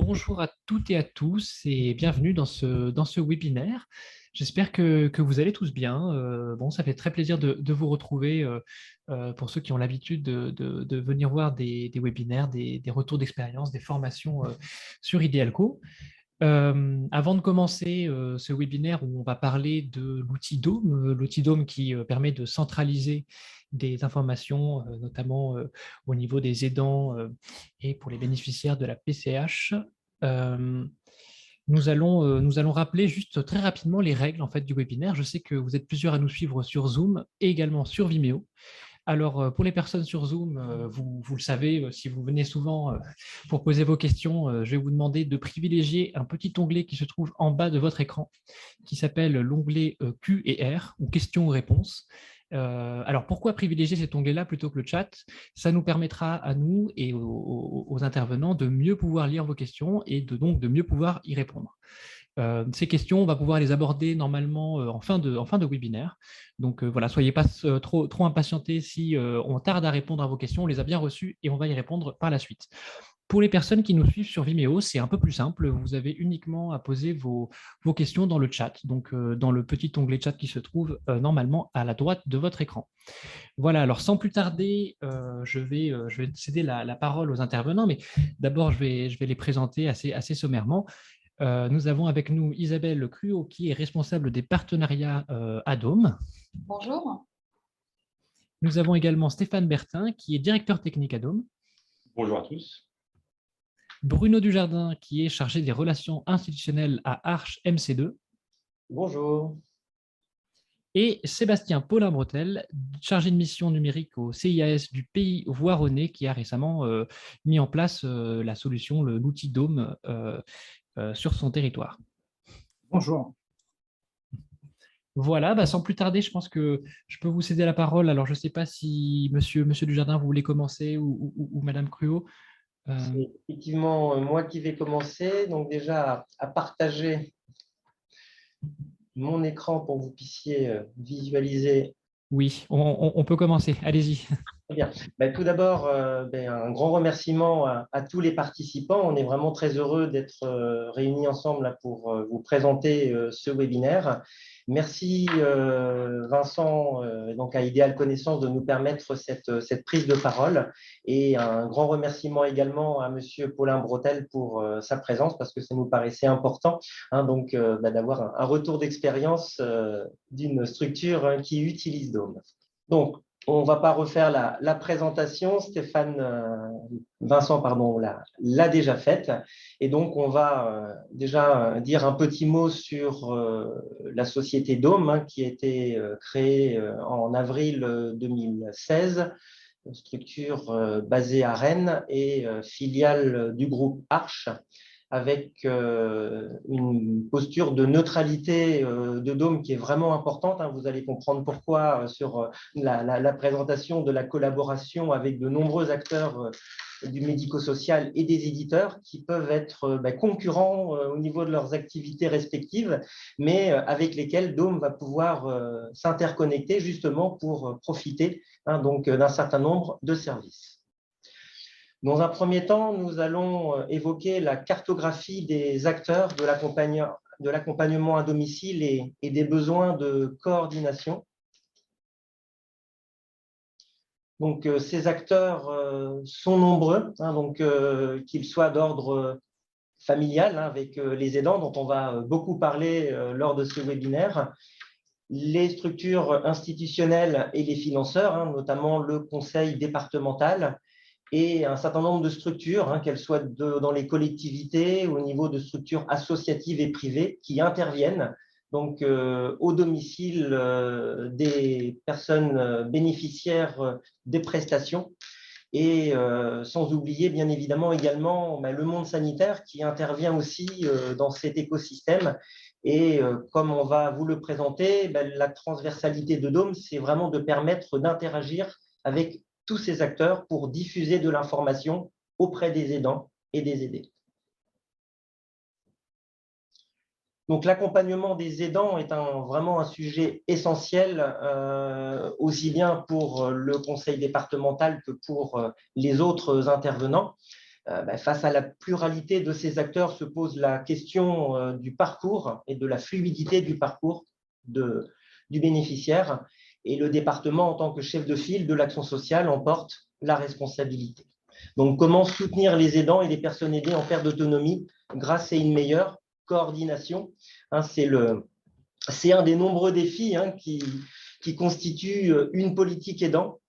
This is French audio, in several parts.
Bonjour à toutes et à tous et bienvenue dans ce webinaire. J'espère que vous allez tous bien. Bon, ça fait très plaisir de vous retrouver pour ceux qui ont l'habitude de venir voir des webinaires, des retours d'expérience, des formations sur Idealco. Avant de commencer ce webinaire où on va parler de l'outil Dome, l'outil Dome qui permet de centraliser des informations, notamment au niveau des aidants et pour les bénéficiaires de la PCH. euh, nous allons rappeler juste très rapidement les règles en fait, du webinaire. Je sais que vous êtes plusieurs à nous suivre sur Zoom et également sur Vimeo. Alors, pour les personnes sur Zoom, vous le savez, si vous venez souvent pour poser vos questions, je vais vous demander de privilégier un petit onglet qui se trouve en bas de votre écran, qui s'appelle l'onglet Q et R, ou questions ou réponses. Alors, pourquoi privilégier cet onglet-là plutôt que le chat? Ça nous permettra à nous et aux intervenants de mieux pouvoir lire vos questions et donc de mieux pouvoir y répondre. Ces questions, on va pouvoir les aborder normalement en fin de webinaire. Donc voilà, soyez pas trop impatientés si on tarde à répondre à vos questions. On les a bien reçues et on va y répondre par la suite. Pour les personnes qui nous suivent sur Vimeo, c'est un peu plus simple. Vous avez uniquement à poser vos questions dans le chat, donc dans le petit onglet chat qui se trouve normalement à la droite de votre écran. Voilà, alors sans plus tarder, je vais céder la parole aux intervenants, mais d'abord je vais les présenter assez sommairement. Nous avons avec nous Isabelle Cruau, qui est responsable des partenariats à Dôme. Bonjour. Nous avons également Stéphane Bertin, qui est directeur technique à Dôme. Bonjour à tous. Bruno Dujardin, qui est chargé des relations institutionnelles à Arche MC2. Bonjour. Et Sébastien Paulin-Bretel, chargé de mission numérique au CIAS du Pays Voironnais, qui a récemment mis en place la solution, l'outil Dôme, sur son territoire. Bonjour. Voilà, sans plus tarder, je pense que je peux vous céder la parole. Alors, je ne sais pas si monsieur Dujardin, vous voulez commencer ou Madame Cruau. C'est effectivement moi qui vais commencer. Donc déjà à partager mon écran pour que vous puissiez visualiser. Oui, on peut commencer. Allez-y. Très bien. Tout d'abord, un grand remerciement à tous les participants. On est vraiment très heureux d'être réunis ensemble là, pour vous présenter ce webinaire. Merci Vincent, donc à Idéal Connaissance, de nous permettre cette prise de parole. Et un grand remerciement également à Monsieur Paulin Bretel pour sa présence, parce que ça nous paraissait important d'avoir un retour d'expérience d'une structure qui utilise Dôme. Donc, on ne va pas refaire la présentation. Vincent l'a déjà faite. Et donc, on va déjà dire un petit mot sur la société Dôme, qui a été créée en avril 2016, une structure basée à Rennes et filiale du groupe Arche, avec une posture de neutralité de Dôme qui est vraiment importante. Vous allez comprendre pourquoi sur la présentation de la collaboration avec de nombreux acteurs du médico-social et des éditeurs qui peuvent être concurrents au niveau de leurs activités respectives, mais avec lesquels Dôme va pouvoir s'interconnecter justement pour profiter d'un certain nombre de services. Dans un premier temps, nous allons évoquer la cartographie des acteurs de l'accompagnement à domicile et des besoins de coordination. Donc, ces acteurs sont nombreux, qu'ils soient d'ordre familial, avec les aidants, dont on va beaucoup parler lors de ce webinaire, les structures institutionnelles et les financeurs, notamment le conseil départemental, et un certain nombre de structures, qu'elles soient dans les collectivités, au niveau de structures associatives et privées, qui interviennent donc au domicile des personnes bénéficiaires des prestations, et sans oublier bien évidemment également le monde sanitaire qui intervient aussi dans cet écosystème. Et comme on va vous le présenter, la transversalité de Dôme, c'est vraiment de permettre d'interagir avec tous ces acteurs pour diffuser de l'information auprès des aidants et des aidés. Donc, l'accompagnement des aidants est vraiment un sujet essentiel, aussi bien pour le conseil départemental que pour les autres intervenants. Face à la pluralité de ces acteurs se pose la question du parcours et de la fluidité du parcours du bénéficiaire. Et le département, en tant que chef de file de l'action sociale, en porte la responsabilité. Donc, comment soutenir les aidants et les personnes aidées en perte d'autonomie grâce à une meilleure coordination? C'est un des nombreux défis qui constituent une politique aidant,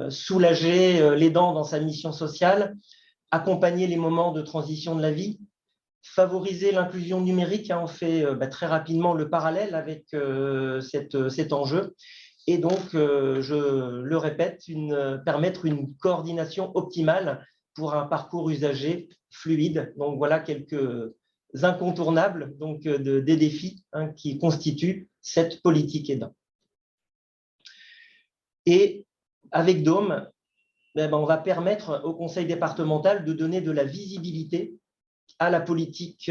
soulager l'aidant dans sa mission sociale, accompagner les moments de transition de la vie, favoriser l'inclusion numérique. On fait très rapidement le parallèle avec cet enjeu. Et donc, je le répète, permettre une coordination optimale pour un parcours usager fluide. Donc, voilà quelques incontournables des défis qui constituent cette politique aidant. Et avec DOM, on va permettre au conseil départemental de donner de la visibilité à la politique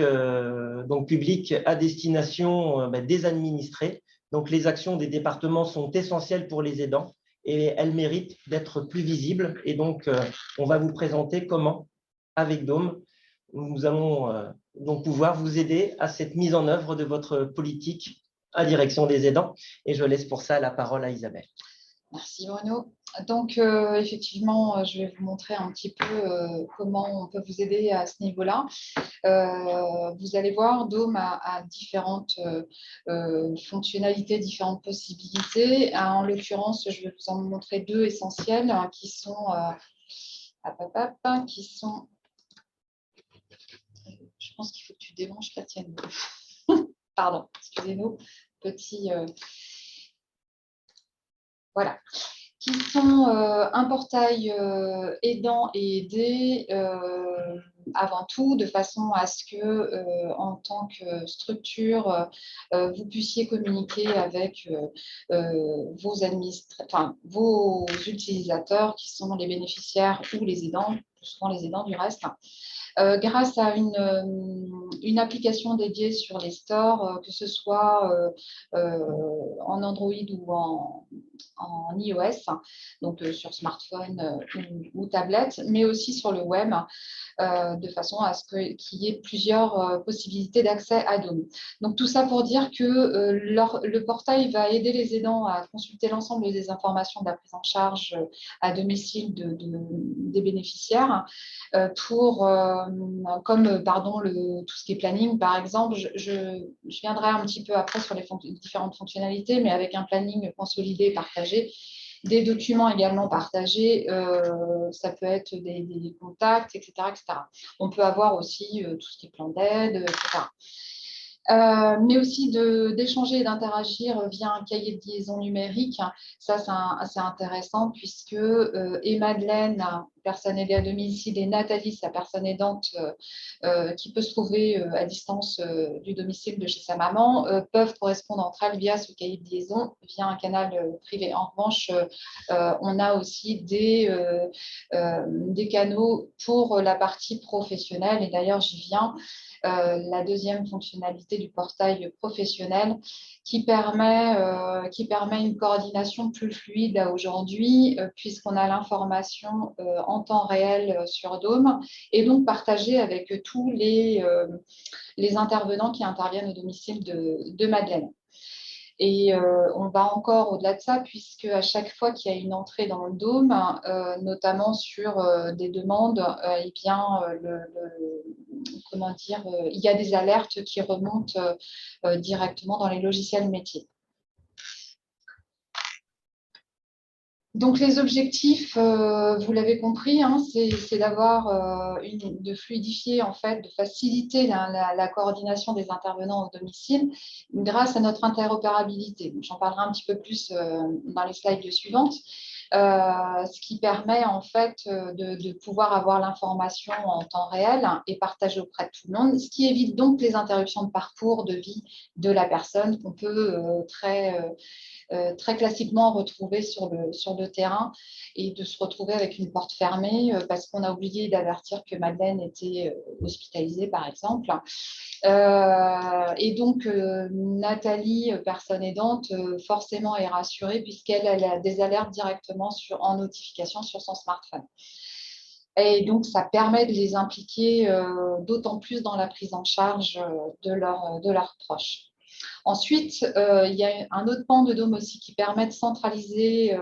publique à destination des administrés. Donc, les actions des départements sont essentielles pour les aidants et elles méritent d'être plus visibles. Et donc, on va vous présenter comment, avec DOM, nous allons donc pouvoir vous aider à cette mise en œuvre de votre politique à direction des aidants. Et je laisse pour ça la parole à Isabelle. Merci Bruno. Donc, effectivement, je vais vous montrer un petit peu comment on peut vous aider à ce niveau-là. Vous allez voir, DOM a différentes fonctionnalités, différentes possibilités. En l'occurrence, je vais vous en montrer deux essentielles qui sont, je pense qu'il faut que tu débranches la tienne. Pardon, excusez-nous. Petit... Voilà, qui sont un portail aidant et aidé avant tout, de façon à ce que, en tant que structure, vous puissiez communiquer avec vos utilisateurs qui sont les bénéficiaires ou les aidants, souvent les aidants du reste. Grâce à une application dédiée sur les stores, que ce soit en Android ou en iOS, donc sur smartphone ou tablette, mais aussi sur le web, de façon à ce qu'il y ait plusieurs possibilités d'accès à DOM. Donc tout ça pour dire que le portail va aider les aidants à consulter l'ensemble des informations de la prise en charge à domicile des bénéficiaires, tout ce qui est planning, par exemple. Je viendrai un petit peu après sur les différentes fonctionnalités, mais avec un planning consolidé, partagé, des documents également partagés, ça peut être des contacts, etc., etc. On peut avoir aussi tout ce qui est plan d'aide, etc. Mais aussi d'échanger et d'interagir via un cahier de liaison numérique. Ça, c'est intéressant puisque et Madeleine, personne aidée à domicile, et Nathalie, sa personne aidante qui peut se trouver à distance du domicile de chez sa maman, peuvent correspondre entre elles via ce cahier de liaison, via un canal privé. En revanche, on a aussi des canaux pour la partie professionnelle. Et d'ailleurs, j'y viens. La deuxième fonctionnalité du portail professionnel qui permet une coordination plus fluide aujourd'hui, puisqu'on a l'information en temps réel sur DOM et donc partagée avec tous les intervenants qui interviennent au domicile de Madeleine. Et on va encore au-delà de ça, puisque à chaque fois qu'il y a une entrée dans le DOM, notamment sur des demandes, il y a des alertes qui remontent directement dans les logiciels métiers. Donc, les objectifs, vous l'avez compris, c'est de fluidifier, en fait, de faciliter la coordination des intervenants au domicile grâce à notre interopérabilité. J'en parlerai un petit peu plus dans les slides suivantes. Ce qui permet en fait de pouvoir avoir l'information en temps réel et partagée auprès de tout le monde, ce qui évite donc les interruptions de parcours de vie de la personne qu'on peut très classiquement retrouver sur le terrain et de se retrouver avec une porte fermée parce qu'on a oublié d'avertir que Madeleine était hospitalisée, par exemple. Et donc, Nathalie, personne aidante, forcément est rassurée puisqu'elle a des alertes directement en notification sur son smartphone. Et donc, ça permet de les impliquer d'autant plus dans la prise en charge de leurs proches. Ensuite, il y a un autre pan de Dôme aussi qui permet de centraliser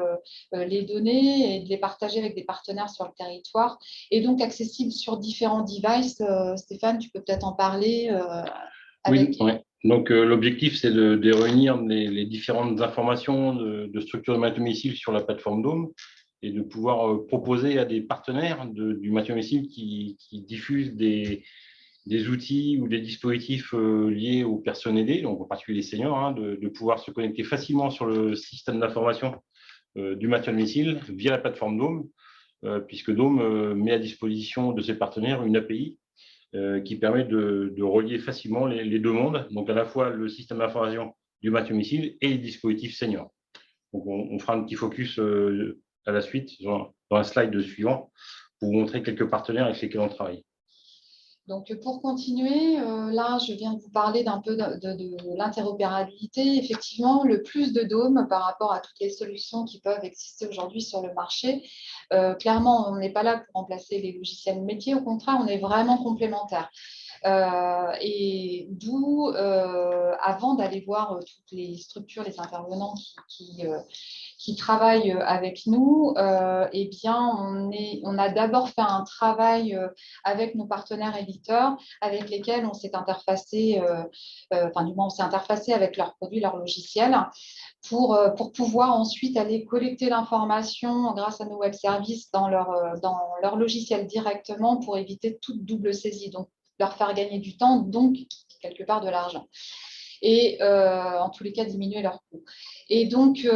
les données et de les partager avec des partenaires sur le territoire et donc accessible sur différents devices. Stéphane, tu peux peut-être en parler Oui, avec… ouais. Donc l'objectif, c'est de réunir les différentes informations de structures de maintien à domicile sur la plateforme Dôme et de pouvoir proposer à des partenaires du maintien à domicile qui diffusent des outils ou des dispositifs liés aux personnes aidées, donc en particulier les seniors, hein, de pouvoir se connecter facilement sur le système d'information du maintien à domicile via la plateforme Dôme, puisque Dôme met à disposition de ses partenaires une API qui permet de relier facilement les deux mondes, donc à la fois le système d'information du maintien à domicile et les dispositifs seniors. Donc on fera un petit focus à la suite dans un slide suivant pour vous montrer quelques partenaires avec lesquels on travaille. Donc, pour continuer, là, je viens de vous parler d'un peu de l'interopérabilité. Effectivement, le plus de Dôme par rapport à toutes les solutions qui peuvent exister aujourd'hui sur le marché. Clairement, on n'est pas là pour remplacer les logiciels métiers. Au contraire, on est vraiment complémentaires. Et d'où, avant d'aller voir toutes les structures, les intervenants qui travaillent avec nous, eh bien, on a d'abord fait un travail avec nos partenaires éditeurs avec lesquels on s'est interfacé, enfin du moins on s'est interfacé avec leurs produits, leurs logiciels, pour pouvoir ensuite aller collecter l'information grâce à nos web services dans leur logiciel directement pour éviter toute double saisie, donc leur faire gagner du temps, donc quelque part de l'argent. Et en tous les cas diminuer leurs coûts. Et donc,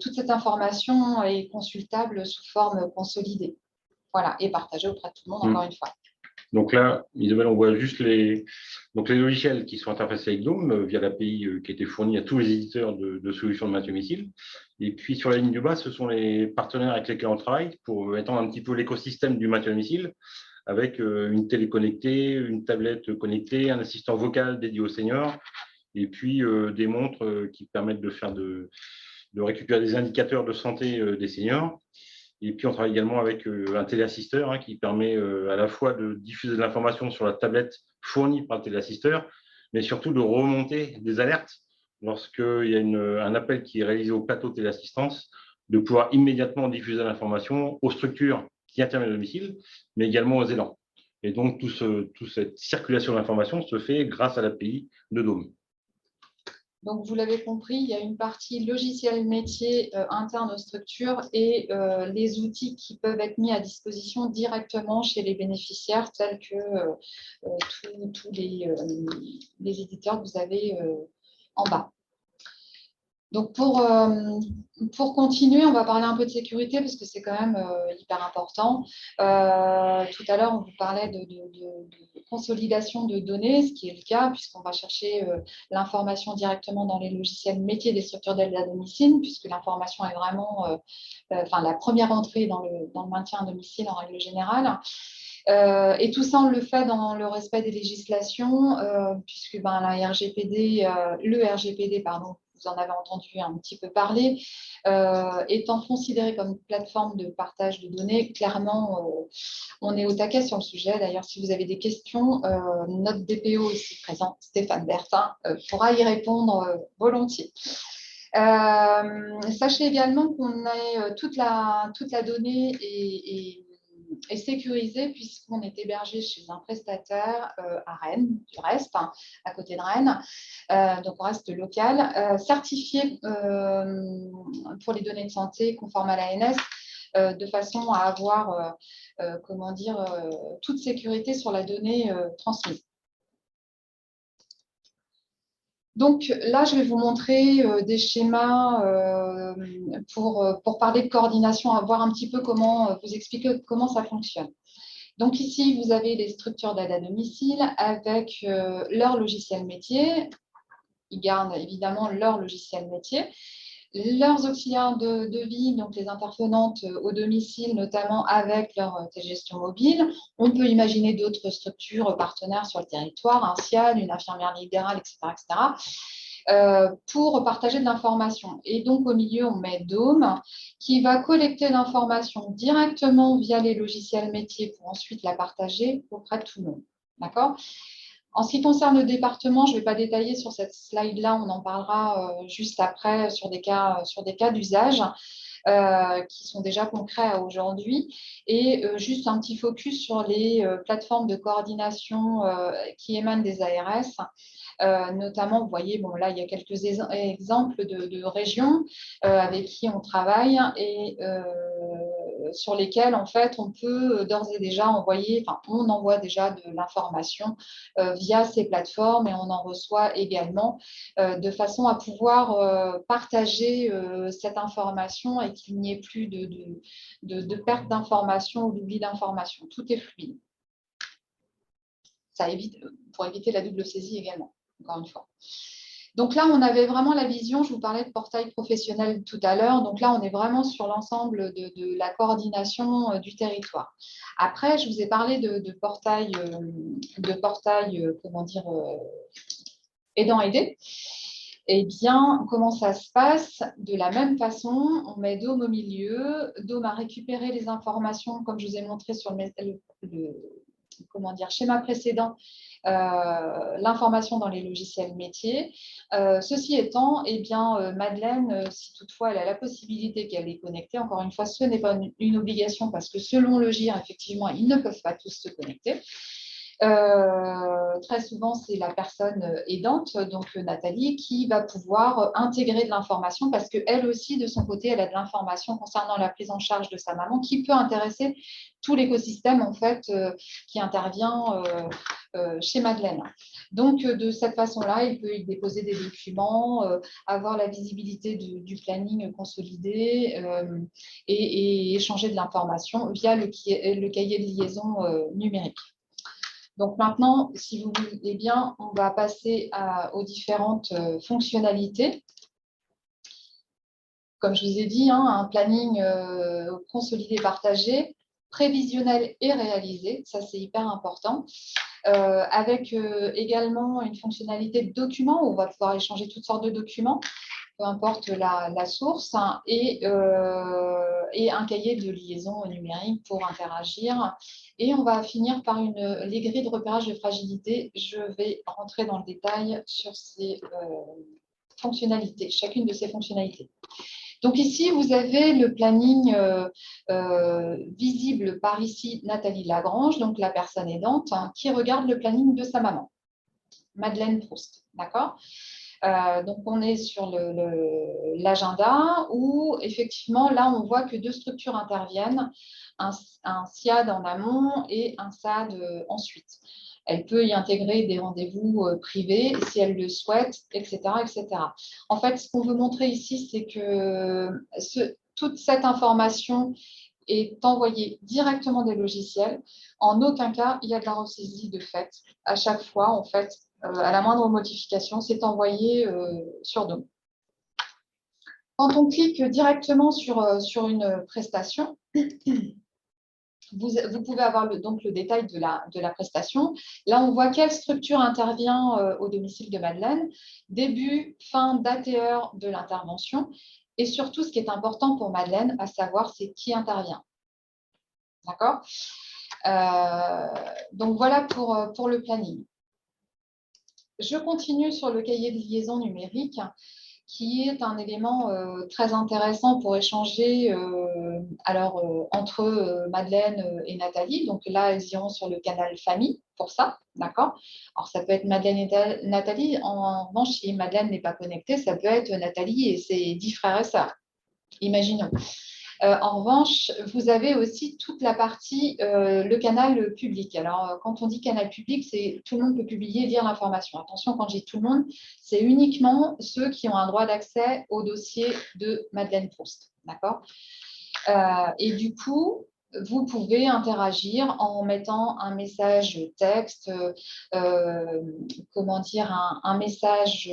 toute cette information est consultable sous forme consolidée. Voilà, et partagée auprès de tout le monde, encore une fois. Donc là, Isabelle, on voit juste les logiciels qui sont interfacés avec Dôme via l'API qui a été fournie à tous les éditeurs de solutions de maintien à domicile. Et puis sur la ligne du bas, ce sont les partenaires avec lesquels on travaille pour étendre un petit peu l'écosystème du maintien à domicile avec une télé connectée, une tablette connectée, un assistant vocal dédié aux seniors et puis des montres qui permettent de récupérer des indicateurs de santé des seniors. Et puis, on travaille également avec un téléassisteur qui permet à la fois de diffuser de l'information sur la tablette fournie par le téléassisteur, mais surtout de remonter des alertes lorsqu'il y a un appel qui est réalisé au plateau de téléassistance, de pouvoir immédiatement diffuser l'information aux structures qui interviennent à domicile, mais également aux aidants. Et donc, toute cette circulation d'informations se fait grâce à l'API de Dôme. Donc, vous l'avez compris, il y a une partie logiciel métier interne aux structures et les outils qui peuvent être mis à disposition directement chez les bénéficiaires, tels que tous les éditeurs que vous avez en bas. Donc, pour continuer, on va parler un peu de sécurité parce que c'est quand même hyper important. Tout à l'heure, on vous parlait de consolidation de données, ce qui est le cas puisqu'on va chercher l'information directement dans les logiciels métiers des structures d'aide à domicile, puisque l'information est vraiment la première entrée dans le maintien à domicile en règle générale. Et tout ça, on le fait dans le respect des législations, puisque le RGPD, pardon, vous en avez entendu un petit peu parler, étant considéré comme une plateforme de partage de données, clairement, on est au taquet sur le sujet. D'ailleurs, si vous avez des questions, notre DPO ici présent, Stéphane Bertin, pourra y répondre volontiers. Sachez également qu'on a toute la donnée est sécurisée puisqu'on est hébergé chez un prestataire à Rennes, du reste, à côté de Rennes, donc on reste local, certifié pour les données de santé conformes à l'ANS, de façon à avoir toute sécurité sur la donnée transmise. Donc là, je vais vous montrer des schémas pour parler de coordination, voir un petit peu comment vous expliquer comment ça fonctionne. Donc ici, vous avez les structures d'aide à domicile avec leur logiciel métier. Ils gardent évidemment leur logiciel métier. Leurs auxiliaires de vie, donc les intervenantes au domicile, notamment avec leur télégestion mobile. On peut imaginer d'autres structures partenaires sur le territoire, un SIAD, une infirmière libérale, etc. etc. pour partager de l'information. Et donc, au milieu, on met Dome qui va collecter l'information directement via les logiciels métiers pour ensuite la partager auprès de tout le monde. D'accord ? En ce qui concerne le département, je ne vais pas détailler sur cette slide-là, on en parlera juste après sur des cas d'usage qui sont déjà concrets aujourd'hui. Et juste un petit focus sur les plateformes de coordination qui émanent des ARS. Notamment, vous voyez, bon, là, il y a quelques exemples de régions avec qui on travaille et sur lesquelles, en fait, on peut d'ores et déjà envoyer, enfin, on envoie déjà de l'information via ces plateformes et on en reçoit également de façon à pouvoir partager cette information et qu'il n'y ait plus de perte d'information ou d'oubli d'information. Tout est fluide. Ça évite, pour éviter la double saisie également, encore une fois. Donc là, on avait vraiment la vision, je vous parlais de portail professionnel tout à l'heure, donc là, on est vraiment sur l'ensemble de la coordination du territoire. Après, je vous ai parlé de portail, comment dire, aidant-aidé. Eh bien, comment ça se passe? De la même façon, on met Dome au milieu. Dome a récupéré les informations, comme je vous ai montré sur le schéma précédent, l'information dans les logiciels métiers. Ceci étant, eh bien, Madeleine, si toutefois elle a la possibilité qu'elle est connectée, encore une fois, ce n'est pas une obligation parce que selon le GIR, effectivement, ils ne peuvent pas tous se connecter. Très souvent, c'est la personne aidante, donc Nathalie, qui va pouvoir intégrer de l'information parce qu'elle aussi, de son côté, elle a de l'information concernant la prise en charge de sa maman qui peut intéresser tout l'écosystème en fait, qui intervient chez Madeleine. Donc, de cette façon-là, il peut y déposer des documents, avoir la visibilité du planning consolidé et échanger de l'information via le cahier de liaison numérique. Donc maintenant, si vous voulez bien, on va passer aux différentes fonctionnalités. Comme je vous ai dit, un planning consolidé, partagé, prévisionnel et réalisé, ça c'est hyper important. Avec également une fonctionnalité de document où on va pouvoir échanger toutes sortes de documents, peu importe la source, hein, et un cahier de liaison numérique pour interagir. Et on va finir par les grilles de repérage de fragilité. Je vais rentrer dans le détail sur ces fonctionnalités, chacune de ces fonctionnalités. Donc ici, vous avez le planning visible par ici, Nathalie Lagrange, donc la personne aidante, hein, qui regarde le planning de sa maman, Madeleine Proust, d'accord ? Donc, on est sur l'agenda où, effectivement, là, on voit que deux structures interviennent, un SIAD en amont et un SAD ensuite. Elle peut y intégrer des rendez-vous privés si elle le souhaite, etc., etc. En fait, ce qu'on veut montrer ici, c'est que toute cette information est envoyée directement des logiciels. En aucun cas, il y a de la ressaisie de fait. À chaque fois, en fait, à la moindre modification, c'est envoyé sur Dome. Quand on clique directement sur une prestation, vous pouvez avoir donc le détail de la prestation. Là, on voit quelle structure intervient au domicile de Madeleine, début, fin, date et heure de l'intervention, et surtout, ce qui est important pour Madeleine, à savoir, c'est qui intervient. D'accord ? Donc, voilà pour le planning. Je continue sur le cahier de liaison numérique, qui est un élément très intéressant pour échanger entre Madeleine et Nathalie. Donc là, elles iront sur le canal famille pour ça, d'accord? Alors, ça peut être Madeleine et Nathalie. En revanche, si Madeleine n'est pas connectée, ça peut être Nathalie et ses 10 frères et sœurs. Imaginons. En revanche, vous avez aussi toute la partie, le canal public. Alors, quand on dit canal public, c'est tout le monde peut publier et lire l'information. Attention, quand je dis tout le monde, c'est uniquement ceux qui ont un droit d'accès au dossier de Madeleine Proust. D'accord ? Et du coup, vous pouvez interagir en mettant un message texte, comment dire, un message,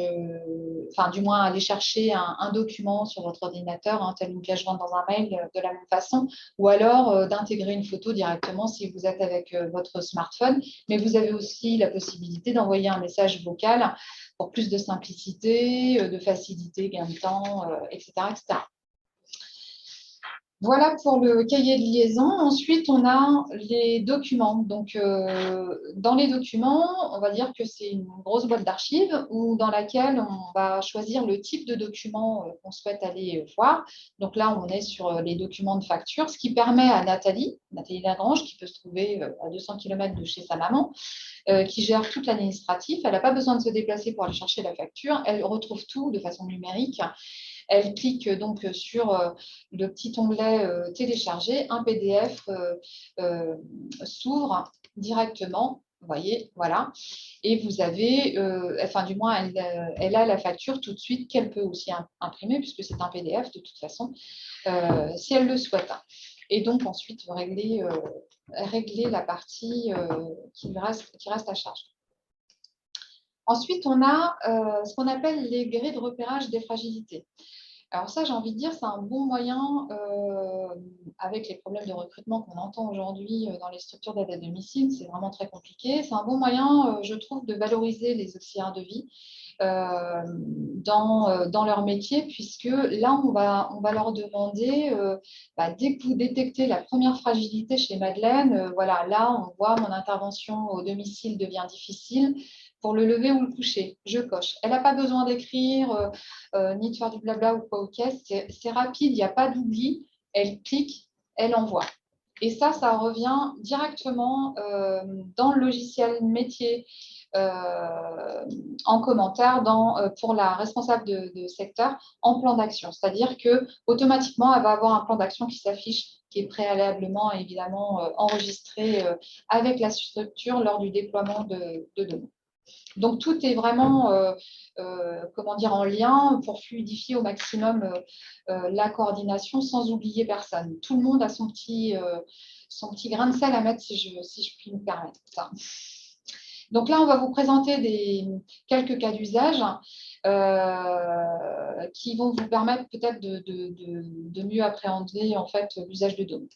enfin du moins aller chercher un document sur votre ordinateur, hein, tel une pièce jointe dans un mail de la même façon, ou alors d'intégrer une photo directement si vous êtes avec votre smartphone. Mais vous avez aussi la possibilité d'envoyer un message vocal pour plus de simplicité, de facilité, gain de temps, etc., etc. Voilà pour le cahier de liaison. Ensuite, on a les documents. Donc, dans les documents, on va dire que c'est une grosse boîte d'archives dans laquelle on va choisir le type de document qu'on souhaite aller voir. Donc là, on est sur les documents de facture, ce qui permet à Nathalie Lagrange, qui peut se trouver à 200 km de chez sa maman, qui gère toute l'administratif. Elle n'a pas besoin de se déplacer pour aller chercher la facture. Elle retrouve tout de façon numérique. Elle clique donc sur le petit onglet télécharger, un PDF s'ouvre directement. Vous voyez, voilà. Et vous avez, enfin du moins, elle a la facture tout de suite qu'elle peut aussi imprimer puisque c'est un PDF de toute façon, si elle le souhaite. Et donc ensuite régler la partie qui reste à charge. Ensuite, on a ce qu'on appelle les grilles de repérage des fragilités. Alors ça, j'ai envie de dire, c'est un bon moyen, avec les problèmes de recrutement qu'on entend aujourd'hui dans les structures d'aide à domicile, c'est vraiment très compliqué. C'est un bon moyen, je trouve, de valoriser les auxiliaires de vie dans leur métier, puisque là, on va leur demander, dès que vous détectez la première fragilité chez Madeleine, voilà, là, on voit mon intervention au domicile devient difficile. Pour le lever ou le coucher, je coche. Elle n'a pas besoin d'écrire, ni de faire du blabla ou quoi au caisse. C'est rapide, il n'y a pas d'oubli. Elle clique, elle envoie. Et ça revient directement dans le logiciel métier en commentaire pour la responsable de secteur en plan d'action. C'est-à-dire qu'automatiquement, elle va avoir un plan d'action qui s'affiche, qui est préalablement évidemment enregistré avec la structure lors du déploiement de données. Donc, tout est vraiment en lien pour fluidifier au maximum la coordination sans oublier personne. Tout le monde a son petit grain de sel à mettre, si je puis me permettre. Ça. Donc là, on va vous présenter quelques cas d'usage qui vont vous permettre peut-être de mieux appréhender en fait, l'usage de données.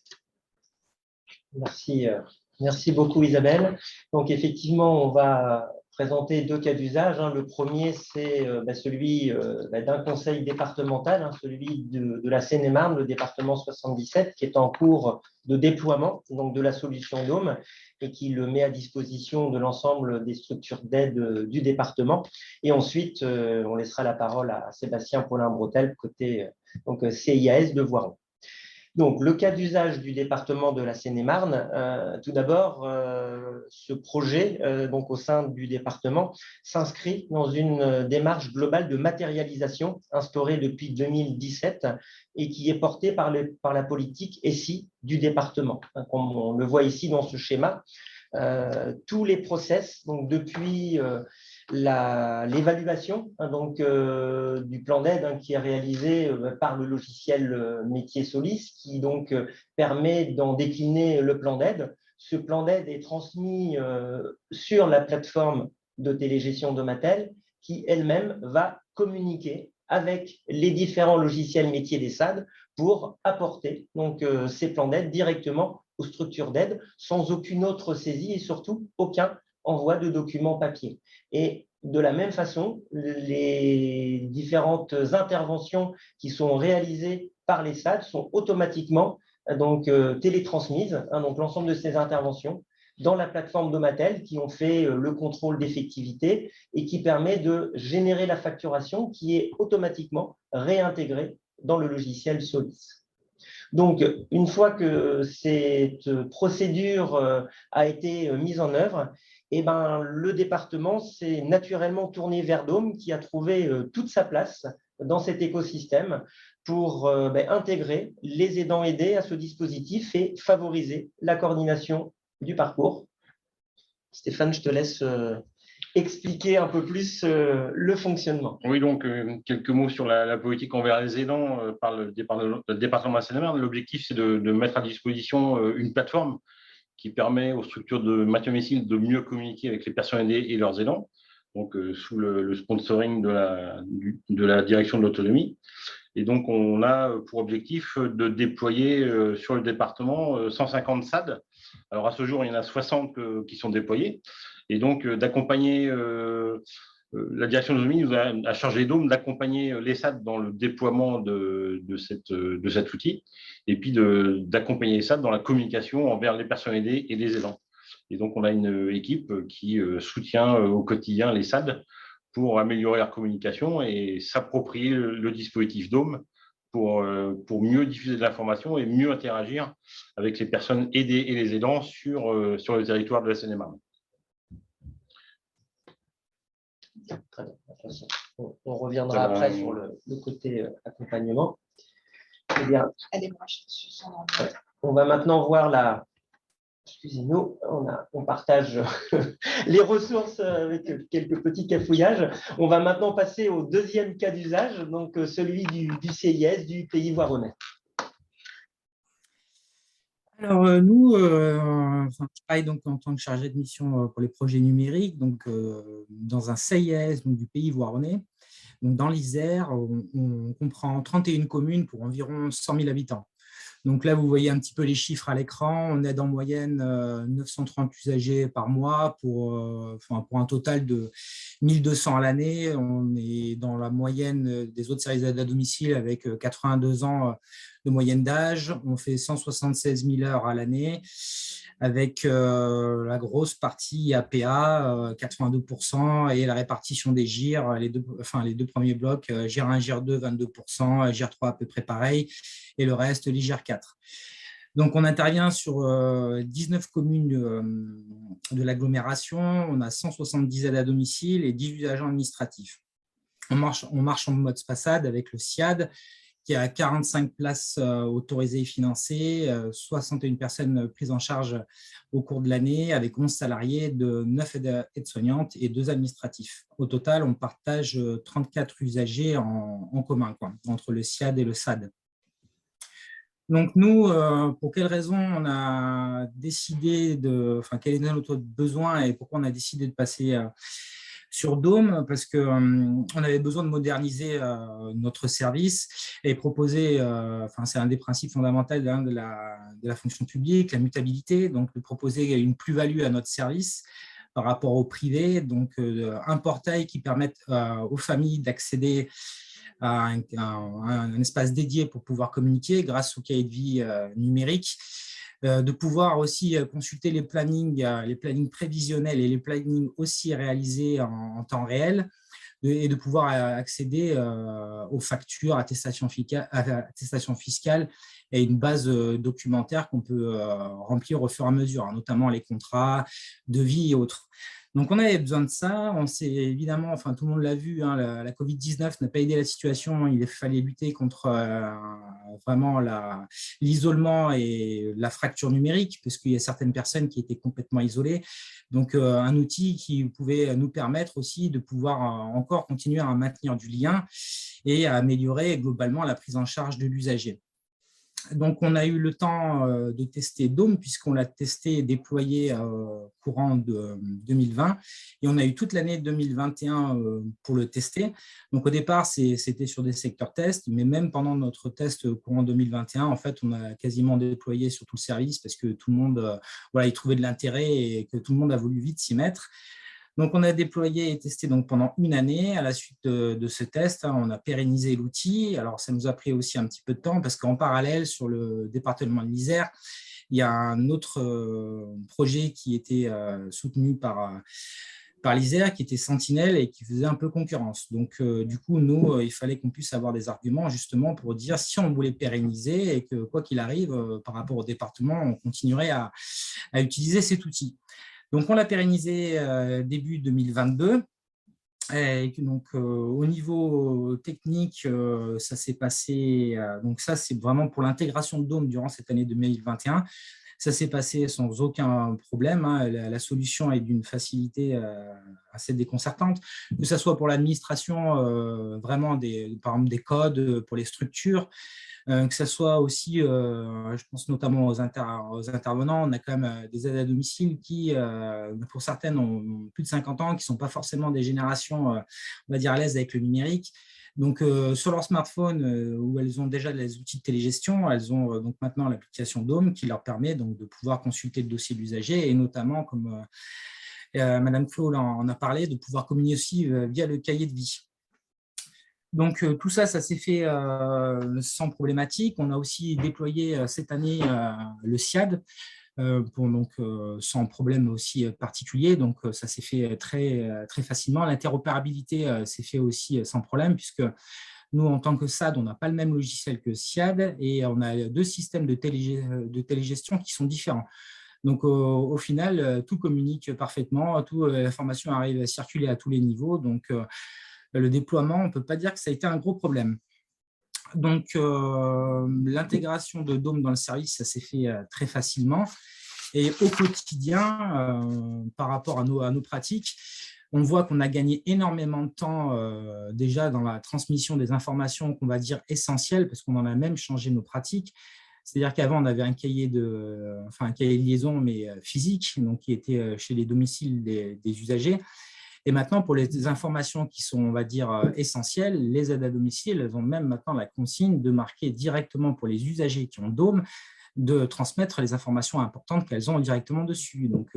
Merci beaucoup Isabelle. Donc effectivement, on va présenter deux cas d'usage. Le premier, c'est celui d'un conseil départemental, celui de la Seine-et-Marne, le département 77, qui est en cours de déploiement donc de la solution Dôme et qui le met à disposition de l'ensemble des structures d'aide du département. Et ensuite, on laissera la parole à Sébastien Paulin-Bretel, côté CIAS de Voiron. Donc, le cas d'usage du département de la Seine-et-Marne, tout d'abord, ce projet donc au sein du département s'inscrit dans une démarche globale de matérialisation instaurée depuis 2017 et qui est portée par la politique SI du département. Comme on le voit ici dans ce schéma, tous les process, donc depuis l'évaluation du plan d'aide qui est réalisé par le logiciel métier Solis, qui donc permet d'en décliner le plan d'aide. Ce plan d'aide est transmis sur la plateforme de télégestion Domatel, qui elle-même va communiquer avec les différents logiciels métiers des SAD pour apporter ces plans d'aide directement aux structures d'aide sans aucune autre saisie et surtout aucun envoi de documents papier. Et de la même façon, les différentes interventions qui sont réalisées par les SAD sont automatiquement télétransmises, donc l'ensemble de ces interventions, dans la plateforme Domatel qui ont fait le contrôle d'effectivité et qui permet de générer la facturation qui est automatiquement réintégrée dans le logiciel Solis. Donc, une fois que cette procédure a été mise en œuvre, le département s'est naturellement tourné vers Dôme qui a trouvé toute sa place dans cet écosystème pour intégrer les aidants aidés à ce dispositif et favoriser la coordination du parcours. Stéphane, je te laisse expliquer un peu plus le fonctionnement. Oui, donc quelques mots sur la politique envers les aidants par le département de Seine-et-Marne. L'objectif, c'est de mettre à disposition une plateforme qui permet aux structures de maintien domicile de mieux communiquer avec les personnes aidées et leurs aidants, donc sous le sponsoring de la direction de l'autonomie. Et donc, on a pour objectif de déployer sur le département 150 SAD. Alors, à ce jour, il y en a 60 qui sont déployés. Et donc, d'accompagner La direction de Zomi nous a chargé Dôme d'accompagner les SAD dans le déploiement de cet outil et puis d'accompagner les SAD dans la communication envers les personnes aidées et les aidants. Et donc, on a une équipe qui soutient au quotidien les SAD pour améliorer leur communication et s'approprier le dispositif Dôme pour mieux diffuser de l'information et mieux interagir avec les personnes aidées et les aidants sur le territoire de la Seine-et-Marne. Très bien. On reviendra après sur le côté accompagnement. Eh bien, on va maintenant voir excusez-nous, on partage les ressources avec quelques petits cafouillages. On va maintenant passer au deuxième cas d'usage, donc celui du CIS, du Pays Voironnais. Alors, nous, je travaille donc en tant que chargé de mission pour les projets numériques, donc dans un CIS donc, du Pays Voironnais. Donc, dans l'Isère, on comprend 31 communes pour environ 100 000 habitants. Donc là, vous voyez un petit peu les chiffres à l'écran. On aide en moyenne 930 usagers par mois pour un total de 1200 à l'année. On est dans la moyenne des autres services d'aide à domicile avec 82 ans de moyenne d'âge. On fait 176 000 heures à l'année avec la grosse partie APA, 82%, et la répartition des GIR, les deux premiers blocs, GIR 1, GIR 2, 22%, GIR 3 à peu près pareil, et le reste, les GIR 4. Donc, on intervient sur 19 communes de l'agglomération, on a 170 aides à domicile et 18 agents administratifs. On marche en mode SPACAD avec le SIAD, qui a 45 places autorisées et financées, 61 personnes prises en charge au cours de l'année, avec 11 salariés, de 9 aides-soignantes et 2 administratifs. Au total, on partage 34 usagers en commun, entre le SIAD et le SAD. Donc nous, pour quelles raisons on a décidé quel est notre besoin et pourquoi on a décidé de passer sur Dôme, parce qu'on avait besoin de moderniser notre service et proposer, c'est un des principes fondamentaux de la fonction publique, la mutabilité, donc de proposer une plus-value à notre service par rapport au privé, donc un portail qui permette aux familles d'accéder à un espace dédié pour pouvoir communiquer grâce au cahier de vie numérique, de pouvoir aussi consulter les plannings prévisionnels et les plannings aussi réalisés en temps réel, et de pouvoir accéder aux factures, attestations fiscales et une base documentaire qu'on peut remplir au fur et à mesure, notamment les contrats, devis et autres. Donc, on avait besoin de ça. On s'est évidemment, tout le monde l'a vu, la Covid-19 n'a pas aidé la situation. Il fallait lutter contre vraiment l'isolement et la fracture numérique, parce qu'il y a certaines personnes qui étaient complètement isolées. Donc, un outil qui pouvait nous permettre aussi de pouvoir encore continuer à maintenir du lien et à améliorer globalement la prise en charge de l'usager. Donc, on a eu le temps de tester Dôme, puisqu'on l'a testé et déployé courant de 2020. Et on a eu toute l'année 2021 pour le tester. Donc, au départ, c'était sur des secteurs tests, mais même pendant notre test courant 2021, en fait, on a quasiment déployé sur tout le service parce que tout le monde y trouvait de l'intérêt et que tout le monde a voulu vite s'y mettre. Donc, on a déployé et testé pendant une année. À la suite de ce test, on a pérennisé l'outil. Alors, ça nous a pris aussi un petit peu de temps parce qu'en parallèle, sur le département de l'Isère, il y a un autre projet qui était soutenu par l'Isère, qui était Sentinelle et qui faisait un peu concurrence. Donc, du coup, nous, il fallait qu'on puisse avoir des arguments justement pour dire si on voulait pérenniser et que, quoi qu'il arrive, par rapport au département, on continuerait à utiliser cet outil. Donc, on l'a pérennisé début 2022. Et donc, au niveau technique, ça s'est passé. Donc, ça, c'est vraiment pour l'intégration de Dôme durant cette année 2021. Ça s'est passé sans aucun problème. La solution est d'une facilité assez déconcertante, que ce soit pour l'administration, vraiment par exemple des codes pour les structures, que ce soit aussi, je pense notamment aux intervenants, on a quand même des aides à domicile qui, pour certaines, ont plus de 50 ans, qui ne sont pas forcément des générations, on va dire, à l'aise avec le numérique. Donc, sur leur smartphone, où elles ont déjà les outils de télégestion, elles ont donc maintenant l'application Dôme qui leur permet donc de pouvoir consulter le dossier de l'usager et notamment, comme Madame Clos en a parlé, de pouvoir communiquer aussi via le cahier de vie. Donc, tout ça, ça s'est fait sans problématique. On a aussi déployé cette année le SIAD, sans problème aussi particulier. Donc, ça s'est fait très facilement. L'interopérabilité s'est fait aussi sans problème, puisque nous, en tant que SAD, on n'a pas le même logiciel que SIAD et on a deux systèmes de télégestion qui sont différents. Donc, au final, tout communique parfaitement, l'information arrive à circuler à tous les niveaux. Donc, le déploiement, on ne peut pas dire que ça a été un gros problème. Donc, l'intégration de Dome dans le service, ça s'est fait très facilement. Et au quotidien, par rapport à nos pratiques, on voit qu'on a gagné énormément de temps déjà dans la transmission des informations qu'on va dire essentielles, parce qu'on en a même changé nos pratiques. C'est-à-dire qu'avant, on avait un cahier de liaison, mais physique, donc qui était chez les domiciles des usagers. Et maintenant, pour les informations qui sont, on va dire, essentielles, les aides à domicile, elles ont même maintenant la consigne de marquer directement pour les usagers qui ont Dome, de transmettre les informations importantes qu'elles ont directement dessus. Donc,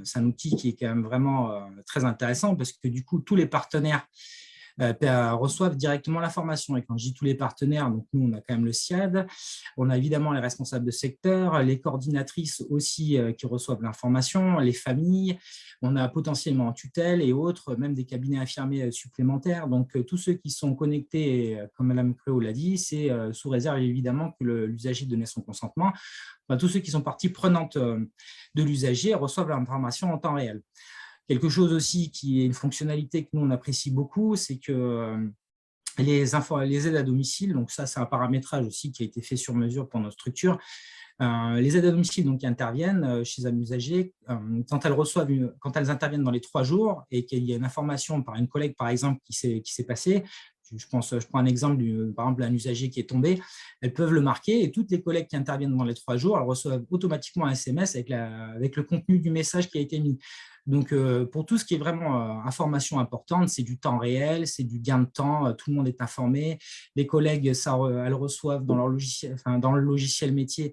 c'est un outil qui est quand même vraiment très intéressant parce que du coup, tous les partenaires reçoivent directement l'information. Et quand je dis tous les partenaires, donc nous, on a quand même le SIAD, on a évidemment les responsables de secteur, les coordinatrices aussi qui reçoivent l'information, les familles, on a potentiellement en tutelle et autres, même des cabinets infirmiers supplémentaires. Donc, tous ceux qui sont connectés, comme Mme Cléo l'a dit, c'est sous réserve évidemment que l'usager donnait son consentement. Enfin, tous ceux qui sont partie prenante de l'usager reçoivent l'information en temps réel. Quelque chose aussi qui est une fonctionnalité que nous, on apprécie beaucoup, c'est que les aides à domicile, donc ça, c'est un paramétrage aussi qui a été fait sur mesure pour notre structure. Les aides à domicile donc, qui interviennent chez un usager, quand elles interviennent dans les 3 jours et qu'il y a une information par une collègue, par exemple, qui s'est passée, je prends un exemple, par exemple, un usager qui est tombé, elles peuvent le marquer et toutes les collègues qui interviennent dans les 3 jours, elles reçoivent automatiquement un SMS avec le contenu du message qui a été mis. Donc, pour tout ce qui est vraiment information importante, c'est du temps réel, c'est du gain de temps, tout le monde est informé. Les collègues, elles reçoivent dans le logiciel métier,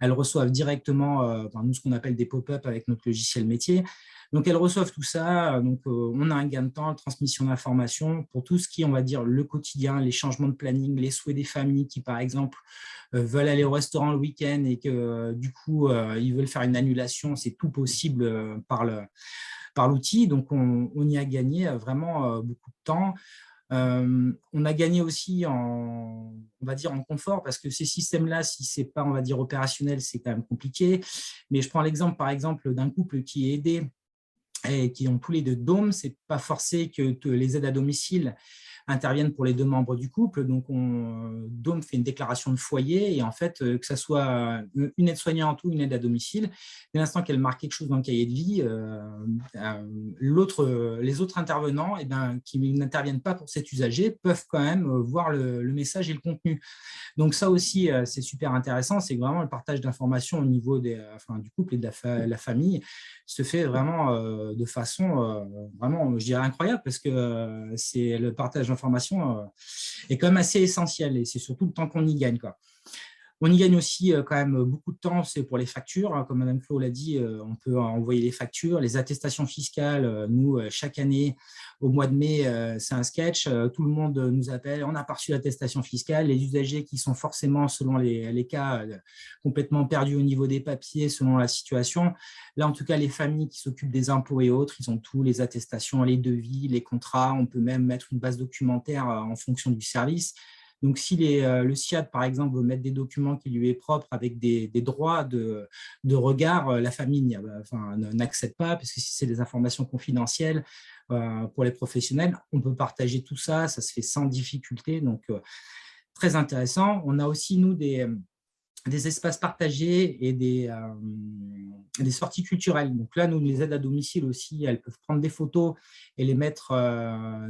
elles reçoivent directement nous, ce qu'on appelle des pop-up avec notre logiciel métier. Donc, elles reçoivent tout ça. Donc, on a un gain de temps, transmission d'informations pour tout ce qui est, on va dire, le quotidien, les changements de planning, les souhaits des familles qui, par exemple, veulent aller au restaurant le week-end et que, du coup, ils veulent faire une annulation. C'est tout possible par l'outil. Donc, on y a gagné vraiment beaucoup de temps. On a gagné aussi on va dire en confort parce que ces systèmes-là, si ce n'est pas, on va dire, opérationnel, c'est quand même compliqué. Mais je prends l'exemple, par exemple, d'un couple qui est aidé et qui ont tous les deux Dome, ce n'est pas forcé que les aides à domicile interviennent pour les 2 membres du couple. Donc, Dome fait une déclaration de foyer et en fait, que ce soit une aide-soignante ou une aide à domicile, dès l'instant qu'elle marque quelque chose dans le cahier de vie, les autres intervenants qui n'interviennent pas pour cet usager peuvent quand même voir le message et le contenu. Donc, ça aussi, c'est super intéressant. C'est vraiment le partage d'informations au niveau du couple et de la famille se fait vraiment de façon vraiment, je dirais, incroyable parce que c'est le partage d'informations est quand même assez essentiel et c'est surtout le temps qu'on y gagne, quoi. On y gagne aussi quand même beaucoup de temps, c'est pour les factures. Comme Mme Clos l'a dit, on peut envoyer les factures, les attestations fiscales. Nous, chaque année, au mois de mai, c'est un sketch. Tout le monde nous appelle, on a pas reçu l'attestation fiscale. Les usagers qui sont forcément, selon les cas, complètement perdus au niveau des papiers, selon la situation. Là, en tout cas, les familles qui s'occupent des impôts et autres, ils ont tous les attestations, les devis, les contrats. On peut même mettre une base documentaire en fonction du service. Donc, si le SIAD, par exemple, veut mettre des documents qui lui est propre avec des droits de regard, la famille n'accède pas, parce que si c'est des informations confidentielles pour les professionnels, on peut partager tout ça, ça se fait sans difficulté. Donc, très intéressant. On a aussi, nous, des espaces partagés et des sorties culturelles. Donc là, nous, les aides à domicile aussi, elles peuvent prendre des photos et les mettre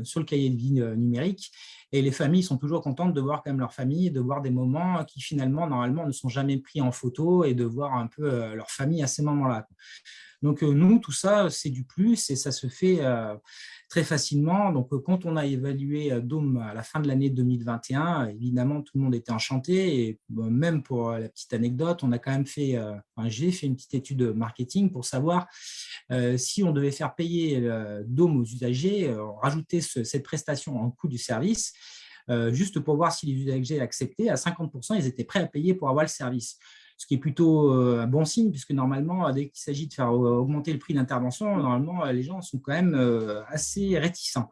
sur le cahier de vie numérique. Et les familles sont toujours contentes de voir quand même leur famille, de voir des moments qui finalement, normalement, ne sont jamais pris en photo et de voir un peu leur famille à ces moments-là. Donc, nous, tout ça, c'est du plus et ça se fait très facilement. Donc, quand on a évalué Dôme à la fin de l'année 2021, évidemment, tout le monde était enchanté. Et même pour la petite anecdote, on a quand même fait, j'ai fait une petite étude de marketing pour savoir si on devait faire payer Dôme aux usagers, rajouter cette prestation en coût du service, juste pour voir si les usagers l'acceptaient. À 50%, ils étaient prêts à payer pour avoir le service. Ce qui est plutôt un bon signe, puisque normalement, dès qu'il s'agit de faire augmenter le prix d'intervention, normalement, les gens sont quand même assez réticents.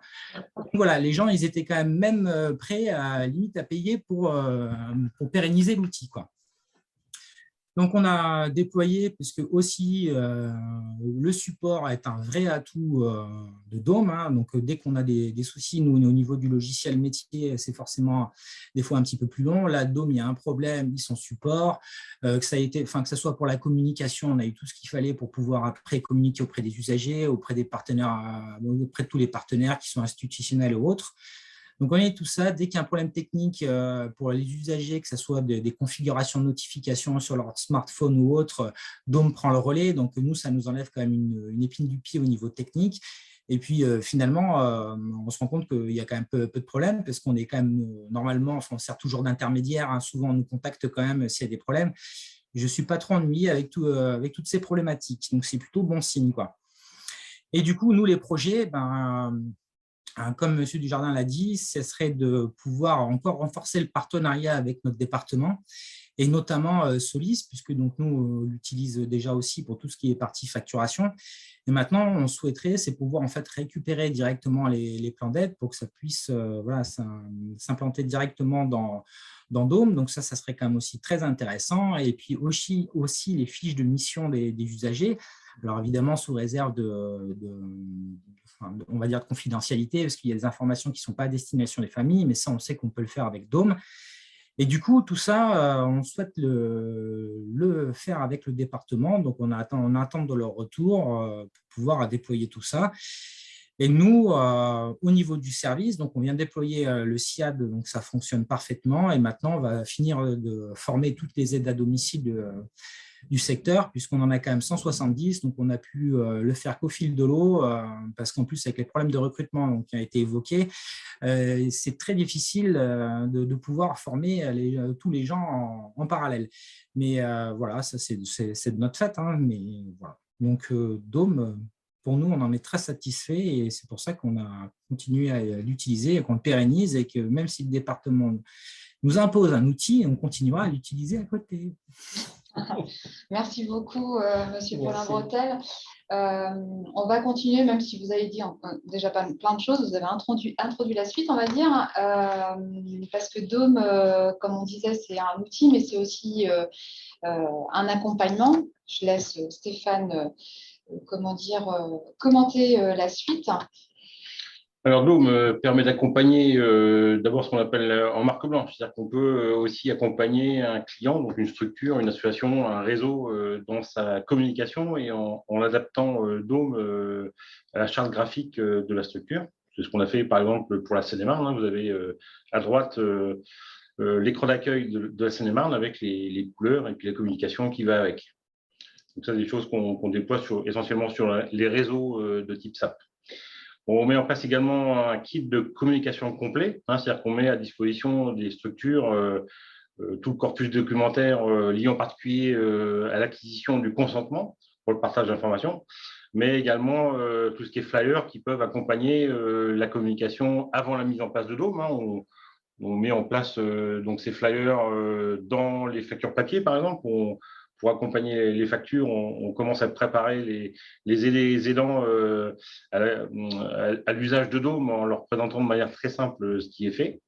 Donc, voilà, les gens, ils étaient quand même prêts à limite à payer pour pérenniser l'outil, quoi. Donc, on a déployé, puisque aussi le support est un vrai atout de Dôme. Hein. Donc, dès qu'on a des soucis, nous, au niveau du logiciel métier, c'est forcément des fois un petit peu plus long. Là, Dôme, il y a un problème, ils sont support. Que ce soit pour la communication, on a eu tout ce qu'il fallait pour pouvoir après communiquer auprès des usagers, auprès des partenaires, auprès de tous les partenaires qui sont institutionnels ou autres. Donc, on est tout ça. Dès qu'il y a un problème technique pour les usagers, que ce soit des configurations de notifications sur leur smartphone ou autre, Dôme prend le relais. Donc, nous, ça nous enlève quand même une épine du pied au niveau technique. Et puis, finalement, on se rend compte qu'il y a quand même peu de problèmes parce qu'on est quand même, normalement, on sert toujours d'intermédiaire. Hein, souvent, on nous contacte quand même s'il y a des problèmes. Je ne suis pas trop ennuyé avec toutes ces problématiques. Donc, c'est plutôt bon signe, quoi. Et du coup, nous, les projets, comme M. Dujardin l'a dit, ce serait de pouvoir encore renforcer le partenariat avec notre département et notamment Solis, puisque donc, nous, on l'utilise déjà aussi pour tout ce qui est partie facturation. Et maintenant, on souhaiterait, c'est pouvoir en fait récupérer directement les plans d'aide pour que ça puisse s'implanter directement dans Dôme. Donc ça serait quand même aussi très intéressant. Et puis aussi les fiches de mission des usagers. Alors évidemment, sous réserve on va dire de confidentialité, parce qu'il y a des informations qui ne sont pas à destination des familles, mais ça, on sait qu'on peut le faire avec Dôme. Et du coup, tout ça, on souhaite le faire avec le département. Donc, on attend de leur retour pour pouvoir déployer tout ça. Et nous, au niveau du service, donc on vient de déployer le SIAD, donc ça fonctionne parfaitement. Et maintenant, on va finir de former toutes les aides à domicile du secteur, puisqu'on en a quand même 170, donc on a pu le faire qu'au fil de l'eau, parce qu'en plus, avec les problèmes de recrutement qui ont été évoqués, c'est très difficile de pouvoir former tous les gens en parallèle. Mais voilà, ça c'est de notre fait, hein, mais voilà. Donc, Dôme, pour nous, on en est très satisfait et c'est pour ça qu'on a continué à l'utiliser et qu'on le pérennise et que même si le département nous impose un outil, on continuera à l'utiliser à côté. Merci beaucoup, Monsieur Paulin-Bretel. On va continuer, même si vous avez dit déjà plein de choses, vous avez introduit la suite, on va dire, parce que Dôme, comme on disait, c'est un outil, mais c'est aussi un accompagnement. Je laisse Stéphane commenter la suite. Alors, Dôme permet d'accompagner d'abord ce qu'on appelle en marque blanche, c'est-à-dire qu'on peut aussi accompagner un client, donc une structure, une association, un réseau dans sa communication et en adaptant Dôme à la charte graphique de la structure. C'est ce qu'on a fait par exemple pour la Seine-et-Marne. Hein. Vous avez à droite l'écran d'accueil de la Seine-et-Marne avec les couleurs et puis la communication qui va avec. Donc ça, c'est des choses qu'on déploie essentiellement sur les réseaux de type SAP. On met en place également un kit de communication complet, hein, c'est-à-dire qu'on met à disposition des structures tout le corpus documentaire lié en particulier à l'acquisition du consentement pour le partage d'informations, mais également tout ce qui est flyers qui peuvent accompagner la communication avant la mise en place de Dôme. Hein. On met en place donc ces flyers dans les factures papier, par exemple. Pour accompagner les factures, on commence à préparer les aidants à l'usage de Dôme en leur présentant de manière très simple ce qui est fait.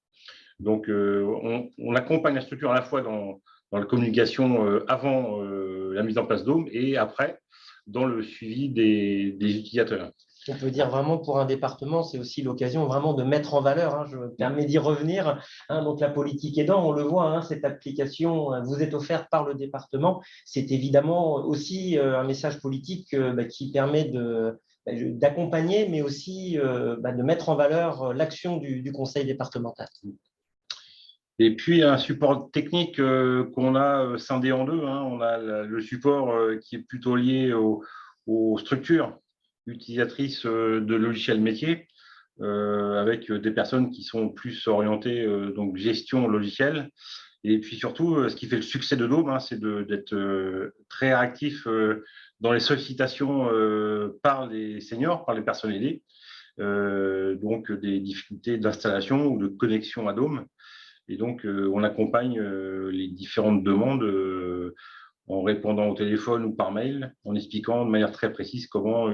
Donc, on accompagne la structure à la fois dans la communication avant la mise en place Dôme et après dans le suivi des utilisateurs. On peut dire vraiment pour un département, c'est aussi l'occasion vraiment de mettre en valeur, hein, je me permets d'y revenir, hein, donc la politique aidant, on le voit, hein, cette application vous est offerte par le département, c'est évidemment aussi un message politique qui permet d'accompagner, mais aussi de mettre en valeur l'action du conseil départemental. Et puis, un support technique qu'on a scindé en deux. On a le support qui est plutôt lié aux structures utilisatrices de logiciels métiers, avec des personnes qui sont plus orientées donc gestion logicielle. Et puis surtout, ce qui fait le succès de Dôme, c'est d'être très actif dans les sollicitations par les seniors, par les personnes aidées, donc des difficultés d'installation ou de connexion à Dôme. Et donc, on accompagne les différentes demandes en répondant au téléphone ou par mail, en expliquant de manière très précise comment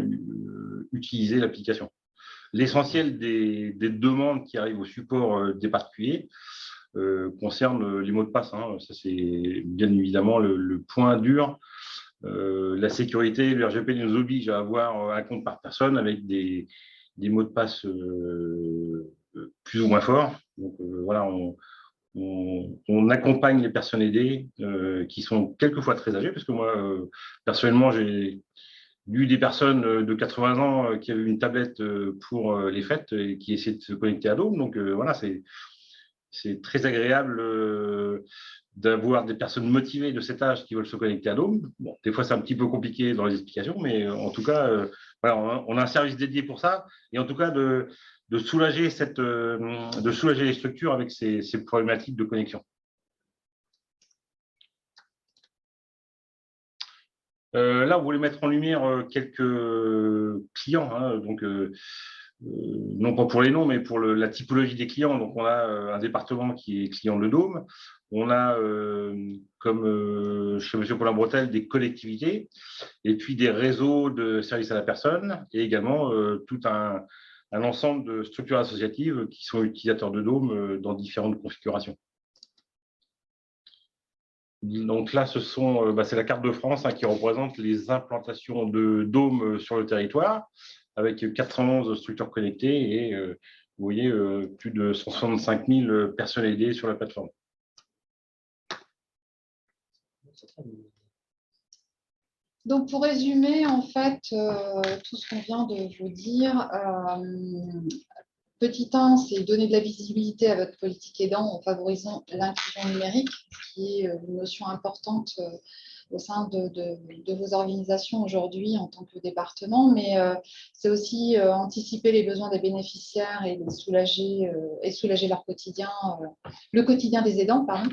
utiliser l'application. L'essentiel des demandes qui arrivent au support des particuliers concerne les mots de passe. Ça, c'est bien évidemment le point dur. La sécurité, le RGPD nous oblige à avoir un compte par personne avec des mots de passe plus ou moins forts. Donc, voilà, on accompagne les personnes aidées qui sont quelquefois très âgées, parce que moi, personnellement, j'ai vu des personnes de 80 ans qui avaient une tablette pour les fêtes et qui essaient de se connecter à Dôme. Donc, voilà, c'est très agréable d'avoir des personnes motivées de cet âge qui veulent se connecter à Dôme. Bon, des fois, c'est un petit peu compliqué dans les explications, mais en tout cas, voilà, on a un service dédié pour ça. Et en tout cas, de soulager les structures avec ces problématiques de connexion. Là, on voulait mettre en lumière quelques clients, donc non pas pour les noms, mais pour la typologie des clients. Donc, on a un département qui est client de Dôme. On a, comme chez M. Paulin-Bretel, des collectivités et puis des réseaux de services à la personne et également tout un ensemble de structures associatives qui sont utilisateurs de Dôme dans différentes configurations. Donc là, c'est la carte de France qui représente les implantations de Dôme sur le territoire, avec 411 structures connectées et vous voyez plus de 165 000 personnes aidées sur la plateforme. Donc, pour résumer, en fait, tout ce qu'on vient de vous dire, petit 1, c'est donner de la visibilité à votre politique aidant en favorisant l'inclusion numérique, qui est une notion importante au sein de vos organisations aujourd'hui en tant que département, mais c'est aussi anticiper les besoins des bénéficiaires et soulager leur quotidien, le quotidien des aidants, pardon.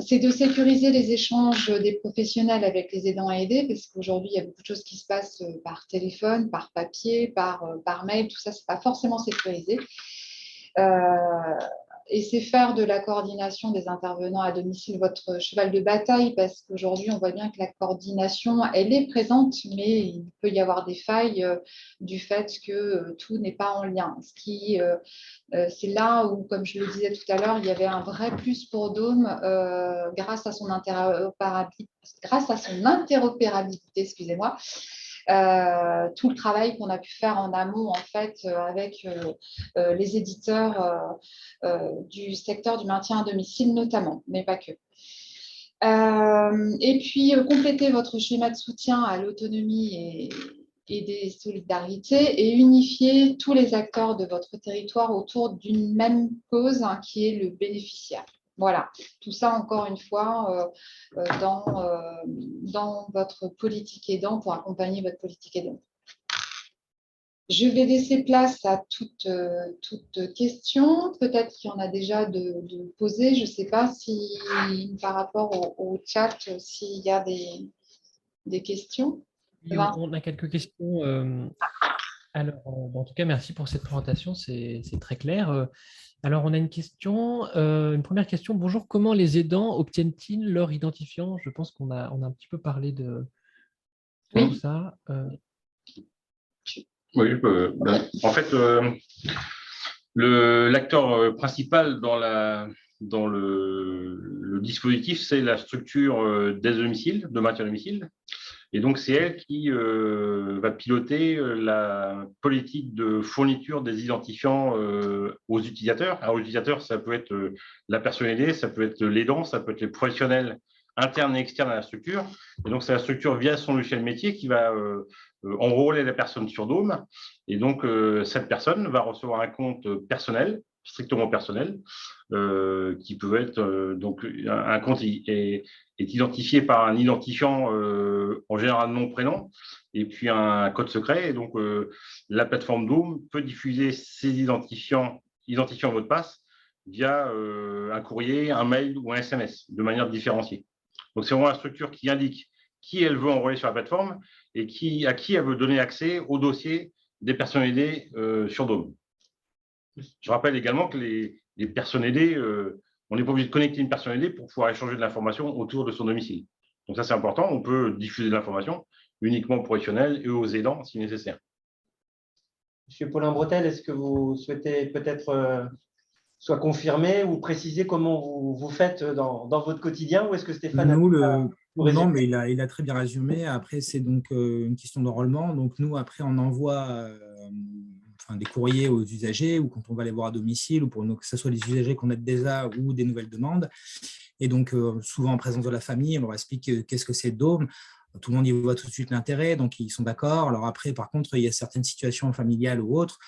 C'est de sécuriser les échanges des professionnels avec les aidants à aider, parce qu'aujourd'hui, il y a beaucoup de choses qui se passent par téléphone, par papier, par mail, tout ça, ce n'est pas forcément sécurisé. Et c'est faire de la coordination des intervenants à domicile votre cheval de bataille, parce qu'aujourd'hui, on voit bien que la coordination, elle est présente, mais il peut y avoir des failles du fait que tout n'est pas en lien. C'est là où, comme je le disais tout à l'heure, il y avait un vrai plus pour Dôme grâce à son interopérabilité, excusez-moi. Tout le travail qu'on a pu faire en amont en fait avec les éditeurs du secteur du maintien à domicile notamment, mais pas que. Et puis compléter votre schéma de soutien à l'autonomie et des solidarités et unifier tous les acteurs de votre territoire autour d'une même cause qui est le bénéficiaire. Voilà, tout ça encore une fois dans votre politique aidant pour accompagner votre politique aidant. Je vais laisser place à toutes questions. Peut-être qu'il y en a déjà de posées. Je ne sais pas si par rapport au chat, s'il y a des questions. Oui, on a quelques questions. Alors, en tout cas, merci pour cette présentation, c'est très clair. Alors, on a une question, une première question. Bonjour, comment les aidants obtiennent-ils leur identifiant? Je pense qu'on a un petit peu parlé de tout ça. Oui, en fait, l'acteur principal dans le dispositif, c'est la structure d'aide à domicile, de maintien à domicile. Et donc, c'est elle qui va piloter la politique de fourniture des identifiants aux utilisateurs. Alors, aux utilisateurs, ça peut être la personne aidée, ça peut être l'aidant, ça peut être les professionnels interne et externe à la structure. Et donc, c'est la structure, via son logiciel métier, qui va enrôler la personne sur Dôme. Et donc, cette personne va recevoir un compte personnel, strictement personnel, qui peut être… donc, un compte est identifié par un identifiant, en général nom-prénom, et puis un code secret. Et donc, la plateforme Dôme peut diffuser ses identifiants mot de passe via un courrier, un mail ou un SMS, de manière différenciée. Donc, c'est vraiment la structure qui indique qui elle veut enrôler sur la plateforme et à qui elle veut donner accès au dossier des personnes aidées sur Dôme. Je rappelle également que les personnes aidées, on n'est pas obligé de connecter une personne aidée pour pouvoir échanger de l'information autour de son domicile. Donc ça, c'est important. On peut diffuser de l'information uniquement aux professionnels et aux aidants si nécessaire. Monsieur Paulin-Bretel, est-ce que vous souhaitez peut-être soit confirmer ou préciser comment vous faites dans votre quotidien, ou est-ce que Stéphane Non, mais il a très bien résumé. Après, c'est donc une question d'enrôlement. Donc, nous, après, on envoie des courriers aux usagers, ou quand on va les voir à domicile, ou pour nous, que ce soit les usagers qu'on aide déjà ou des nouvelles demandes. Et donc, souvent en présence de la famille, on leur explique qu'est-ce que c'est Dôme. Tout le monde y voit tout de suite l'intérêt, donc ils sont d'accord. Alors après, par contre, il y a certaines situations familiales ou autres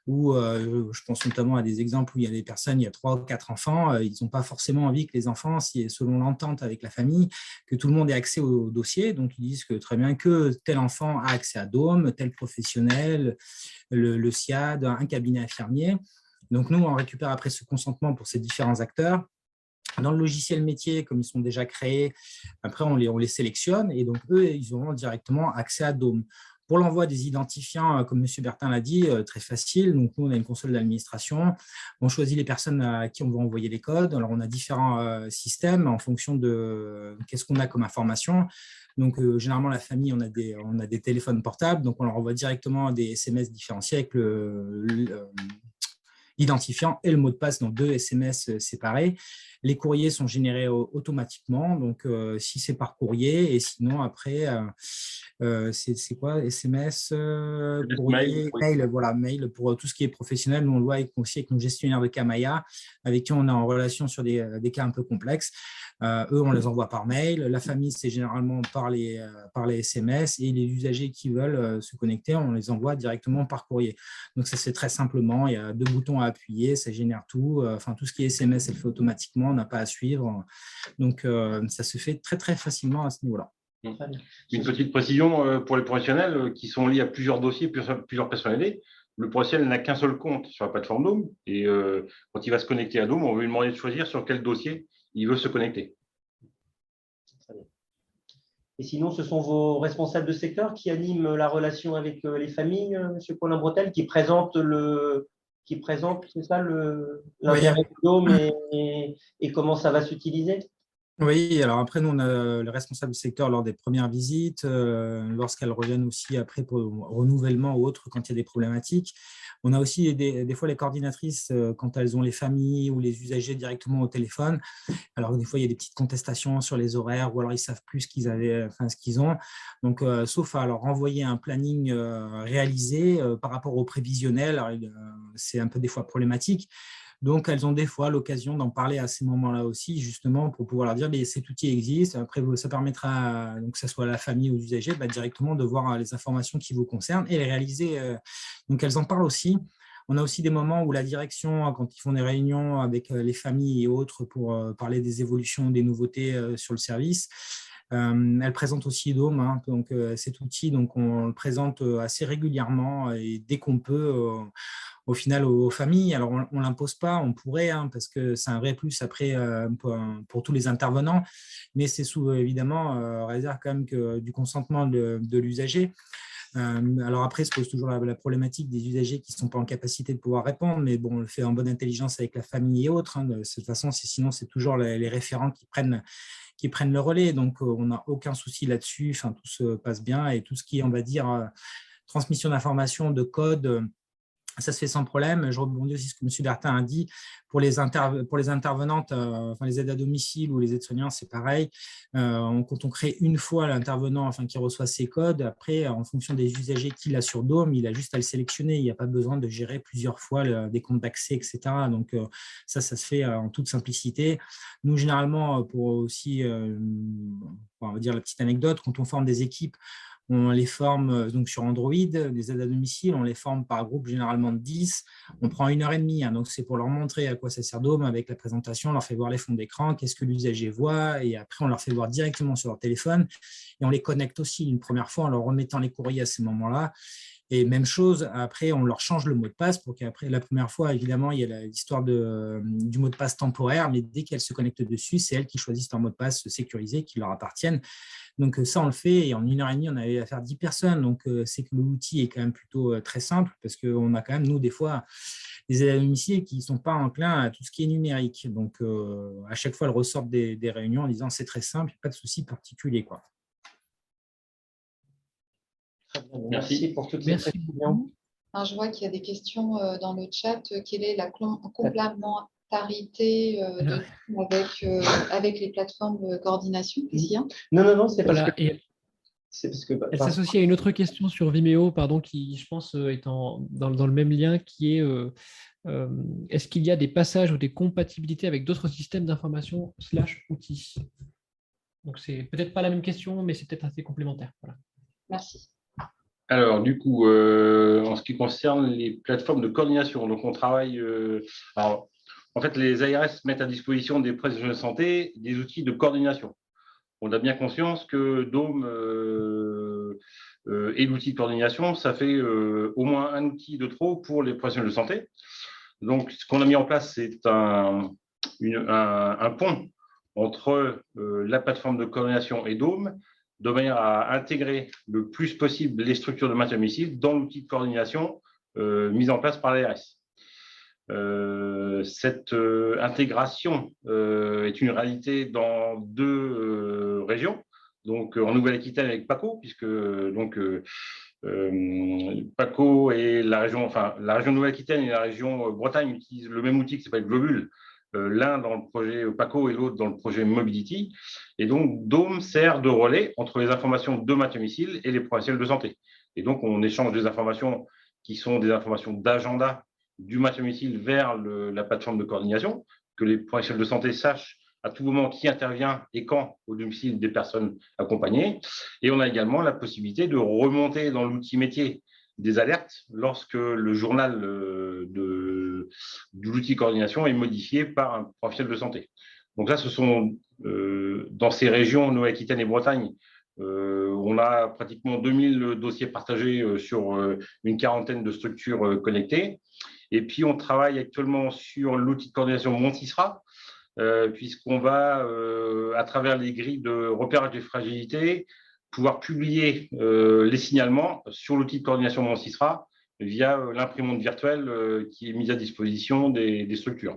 où je pense notamment à des exemples où il y a des personnes, il y a 3 ou 4 enfants, ils n'ont pas forcément envie que les enfants, selon l'entente avec la famille, que tout le monde ait accès au dossier. Donc, ils disent que très bien que tel enfant a accès à Dôme, tel professionnel, le SIAD, un cabinet infirmier. Donc, nous, on récupère après ce consentement pour ces différents acteurs. Dans le logiciel métier, comme ils sont déjà créés, après, on les sélectionne et donc, eux, ils auront directement accès à Dôme. Pour l'envoi des identifiants, comme M. Bertin l'a dit, très facile. Donc, nous, on a une console d'administration. On choisit les personnes à qui on va envoyer les codes. Alors, on a différents systèmes en fonction de qu'est-ce qu'on a comme information. Donc, généralement, la famille, on a des téléphones portables. Donc, on leur envoie directement des SMS différenciés avec l'identifiant et le mot de passe dans 2 SMS séparés. Les courriers sont générés automatiquement, donc si c'est par courrier, et sinon après, c'est quoi? SMS, courrier, mail, voilà, mail pour tout ce qui est professionnel. Nous, on le voit aussi avec nos gestionnaires de Camaya, avec qui on est en relation sur des cas un peu complexes. Eux, on les envoie par mail. La famille, c'est généralement par les SMS, et les usagers qui veulent se connecter, on les envoie directement par courrier. Donc, ça se fait très simplement. Il y a 2 boutons à appuyer, ça génère tout. Tout ce qui est SMS, elle fait automatiquement, on n'a pas à suivre. Donc, ça se fait très, très facilement à ce niveau-là. Une petite précision pour les professionnels qui sont liés à plusieurs dossiers, plusieurs personnes aidées. Le professionnel n'a qu'un seul compte sur la plateforme Dôme, et quand il va se connecter à Dôme, on va lui demander de choisir sur quel dossier il veut se connecter. Très bien. Et sinon, ce sont vos responsables de secteur qui animent la relation avec les familles, M. Paulin-Bretel, qui présentent c'est ça, l'intérêt de Dôme et comment ça va s'utiliser? Oui, alors après, nous, on a le responsable du secteur lors des premières visites, lorsqu'elles reviennent aussi après pour renouvellement ou autre, quand il y a des problématiques. On a aussi des fois les coordinatrices quand elles ont les familles ou les usagers directement au téléphone. Alors, des fois, il y a des petites contestations sur les horaires, ou alors ils ne savent plus ce qu'ils ont. Donc, sauf à leur envoyer un planning réalisé par rapport au prévisionnel, c'est un peu des fois problématique. Donc, elles ont des fois l'occasion d'en parler à ces moments-là aussi, justement, pour pouvoir leur dire que cet outil existe. Après, ça permettra, donc, que ce soit à la famille ou aux usagers, directement de voir les informations qui vous concernent et les réaliser. Donc, elles en parlent aussi. On a aussi des moments où la direction, quand ils font des réunions avec les familles et autres pour parler des évolutions, des nouveautés sur le service, elle présente aussi Dôme, donc cet outil, donc on le présente assez régulièrement et dès qu'on peut au final aux familles. Alors on l'impose pas, on pourrait, parce que c'est un vrai plus après pour tous les intervenants, mais c'est sous évidemment réserve quand même du consentement de l'usager. Alors après, se pose toujours la problématique des usagers qui ne sont pas en capacité de pouvoir répondre, mais bon, on le fait en bonne intelligence avec la famille et autres. De cette façon, sinon, c'est toujours les référents qui prennent le relais. Donc, on n'a aucun souci là-dessus. Tout se passe bien, et tout ce qui est, on va dire, transmission d'informations, de code, Ça se fait sans problème. Je rebondis aussi sur ce que M. Bertin a dit. Pour les intervenantes, enfin les aides à domicile ou les aides-soignants, c'est pareil. Quand on crée une fois l'intervenant qui reçoit ses codes, après, en fonction des usagers qu'il a sur Dome, il a juste à le sélectionner. Il n'y a pas besoin de gérer plusieurs fois des comptes d'accès, etc. Donc, ça se fait en toute simplicité. Nous, généralement, pour aussi, on va dire la petite anecdote, quand on forme des équipes, on les forme donc sur Android, des aides à domicile, on les forme par groupe généralement de 10. On prend 1h30, donc c'est pour leur montrer à quoi ça sert Dome avec la présentation, on leur fait voir les fonds d'écran, qu'est-ce que l'usager voit, et après on leur fait voir directement sur leur téléphone. Et on les connecte aussi une première fois en leur remettant les courriers à ce moment-là. Et même chose, après, on leur change le mot de passe pour qu'après, la première fois, évidemment, il y a l'histoire du mot de passe temporaire, mais dès qu'elles se connectent dessus, c'est elles qui choisissent un mot de passe sécurisé qui leur appartiennent. Donc, ça, on le fait. Et en 1h30, on avait affaire à 10 personnes. Donc, c'est que l'outil est quand même plutôt très simple parce qu'on a quand même, nous, des fois, des aides à domicile qui ne sont pas enclins à tout ce qui est numérique. Donc, à chaque fois, elles ressortent des réunions en disant c'est très simple, pas de souci particulier, quoi. Merci pour toutes ces précisions. Alors, je vois qu'il y a des questions dans le chat. Quelle est la complémentarité avec les plateformes de coordination? Non, c'est parce Voilà. que… Elle s'associe à une autre question sur Vimeo, pardon, qui, je pense, est dans le même lien, qui est est-ce qu'il y a des passages ou des compatibilités avec d'autres systèmes d'information / outils? Donc, c'est peut-être pas la même question, mais c'est peut-être assez complémentaire. Voilà. Merci. Alors, du coup, en ce qui concerne les plateformes de coordination, donc on travaille… alors, en fait, les ARS mettent à disposition des professionnels de santé des outils de coordination. On a bien conscience que Dome et l'outil de coordination, ça fait au moins un outil de trop pour les professionnels de santé. Donc, ce qu'on a mis en place, c'est un pont entre la plateforme de coordination et Dome, de manière à intégrer le plus possible les structures de maintien à domicile dans l'outil de coordination mis en place par l'ARS. Cette intégration est une réalité dans 2 régions, donc en Nouvelle-Aquitaine avec PACO, puisque PACO et la région de Nouvelle-Aquitaine et la région Bretagne utilisent le même outil qui s'appelle Globule, l'un dans le projet PACO et l'autre dans le projet Mobility. Et donc, Dome sert de relais entre les informations de maintien à domicile et les professionnels de santé. Et donc, on échange des informations qui sont des informations d'agenda du maintien à domicile vers la plateforme de coordination, que les professionnels de santé sachent à tout moment qui intervient et quand au domicile des personnes accompagnées. Et on a également la possibilité de remonter dans l'outil métier des alertes lorsque le journal de l'outil coordination est modifié par un professionnel de santé. Donc là, ce sont dans ces régions, Nouvelle-Aquitaine et Bretagne, on a pratiquement 2000 dossiers partagés sur une quarantaine de structures connectées. Et puis, on travaille actuellement sur l'outil de coordination Montisra, puisqu'on va, à travers les grilles de repérage des fragilités, pouvoir publier les signalements sur l'outil de coordination Montisra via l'imprimante virtuelle qui est mise à disposition des structures.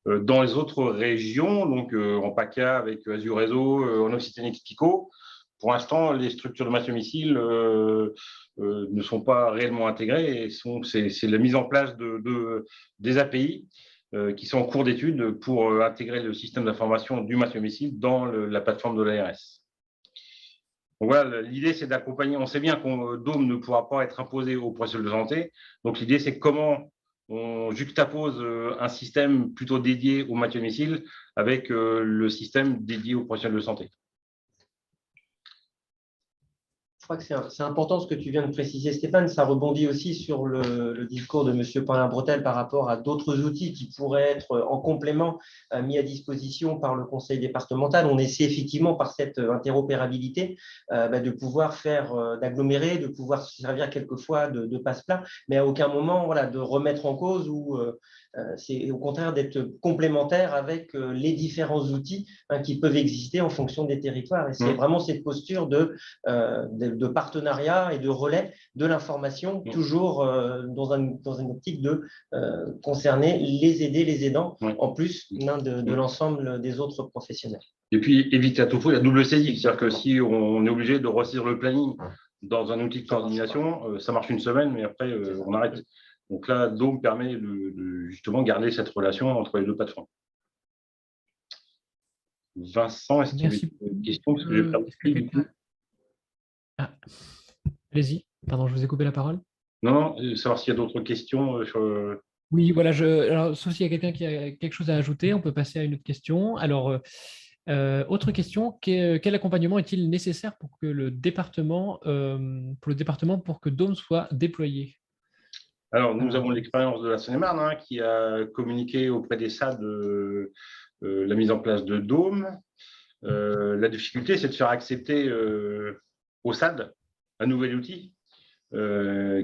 Dans les autres régions, donc en PACA avec Azure Réseau, en Occitanie avec Pico, pour l'instant, les structures de maintien à domicile ne sont pas réellement intégrées et c'est la mise en place des API qui sont en cours d'étude pour intégrer le système d'information du maintien à domicile dans la plateforme de l'ARS. Voilà, l'idée, c'est d'accompagner. On sait bien que Dome ne pourra pas être imposé aux professionnels de santé. Donc, l'idée, c'est comment on juxtapose un système plutôt dédié au maintien à domicile avec le système dédié aux professionnels de santé. Je crois que c'est important ce que tu viens de préciser, Stéphane. Ça rebondit aussi sur le discours de M. Paulin-Bretel par rapport à d'autres outils qui pourraient être en complément mis à disposition par le conseil départemental. On essaie effectivement par cette interopérabilité de pouvoir faire d'agglomérer, de pouvoir se servir quelquefois de passe-plat, mais à aucun moment de remettre en cause ou c'est au contraire d'être complémentaire avec les différents outils qui peuvent exister en fonction des territoires. Et c'est vraiment cette posture de partenariat et de relais de l'information, toujours dans une optique de concerner les aidés, les aidants, en plus de l'ensemble des autres professionnels. Et puis, éviter à tout faux la double saisie. C'est-à-dire que si on est obligé de ressaisir le planning dans un outil de coordination, ça marche une semaine, mais après, on arrête. Donc là, Dome permet de justement garder cette relation entre les deux plateformes. Vincent, est-ce qu'il y avait une question? Parce que j'ai perdu du coup. Ah, allez-y, pardon, je vous ai coupé la parole. Non, savoir s'il y a d'autres questions sur. Oui, voilà, alors, sauf s'il y a quelqu'un qui a quelque chose à ajouter, on peut passer à une autre question. Alors, autre question, quel accompagnement est-il nécessaire pour que le département, pour que Dome soit déployé? Alors, nous avons l'expérience de la Seine-et-Marne qui a communiqué auprès des SAD la mise en place de Dome. La difficulté, c'est de faire accepter au SAD un nouvel outil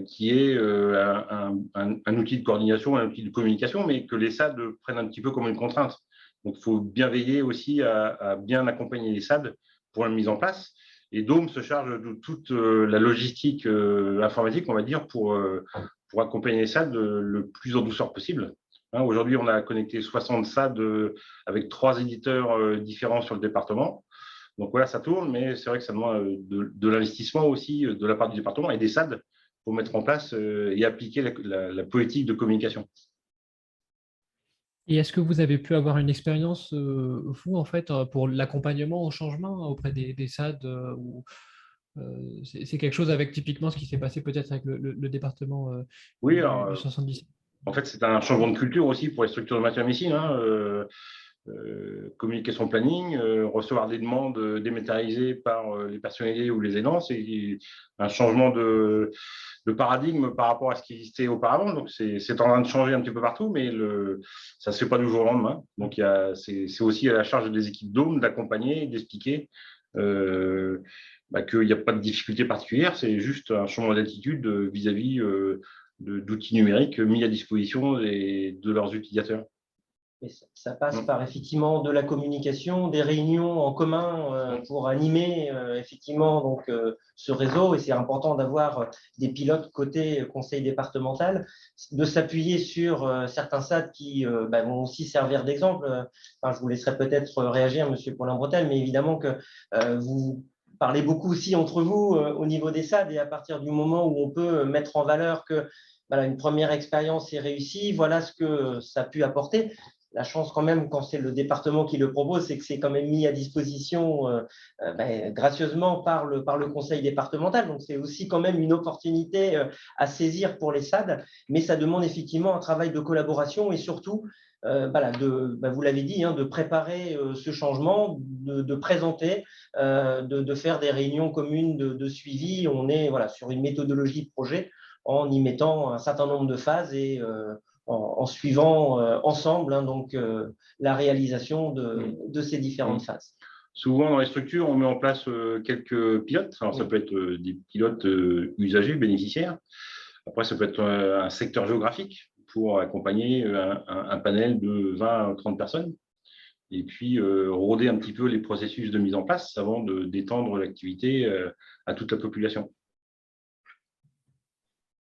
qui est un outil de coordination, un outil de communication, mais que les SAD prennent un petit peu comme une contrainte. Donc, il faut bien veiller aussi à bien accompagner les SAD pour la mise en place. Et Dome se charge de toute la logistique informatique, on va dire, pour accompagner les SAD le plus en douceur possible. Aujourd'hui, on a connecté 60 SAD avec 3 éditeurs différents sur le département. Donc voilà, ça tourne, mais c'est vrai que ça demande de l'investissement aussi de la part du département et des SAD pour mettre en place et appliquer la politique de communication. Et est-ce que vous avez pu avoir une expérience, vous, en fait, pour l'accompagnement au changement auprès des SAD c'est quelque chose avec typiquement ce qui s'est passé peut-être avec le département Oui, du alors, 77? en fait, c'est un changement de culture aussi pour les structures de maintien à domicile. Communication planning, recevoir des demandes dématérialisées par les personnalités ou les aidants, c'est un changement de paradigme par rapport à ce qui existait auparavant. Donc, c'est en train de changer un petit peu partout, mais ça ne se fait pas du jour au lendemain. Donc, c'est aussi à la charge des équipes Dome d'accompagner et d'expliquer qu'il n'y a pas de difficulté particulière, c'est juste un changement d'attitude vis-à-vis d'outils numériques mis à disposition de leurs utilisateurs. Et ça passe par effectivement de la communication, des réunions en commun pour animer effectivement donc, ce réseau. Et c'est important d'avoir des pilotes côté conseil départemental, de s'appuyer sur certains SAD qui vont aussi servir d'exemple. Enfin, je vous laisserai peut-être réagir, Monsieur Paulin-Bretel, mais évidemment que vous parlez beaucoup aussi entre vous au niveau des SAD, et à partir du moment où on peut mettre en valeur que voilà, une première expérience est réussie, voilà ce que ça a pu apporter. La chance quand même, quand c'est le département qui le propose, c'est que c'est quand même mis à disposition gracieusement par le conseil départemental. Donc, c'est aussi quand même une opportunité à saisir pour les SAD, mais ça demande effectivement un travail de collaboration et surtout, vous l'avez dit, de préparer ce changement, de présenter, de faire des réunions communes de suivi. On est sur une méthodologie de projet en y mettant un certain nombre de phases et en suivant ensemble la réalisation de ces différentes phases. Souvent, dans les structures, on met en place quelques pilotes. Alors, ça peut être des pilotes usagers, bénéficiaires. Après, ça peut être un secteur géographique pour accompagner un panel de 20 à 30 personnes. Et puis, rôder un petit peu les processus de mise en place avant d'étendre l'activité à toute la population.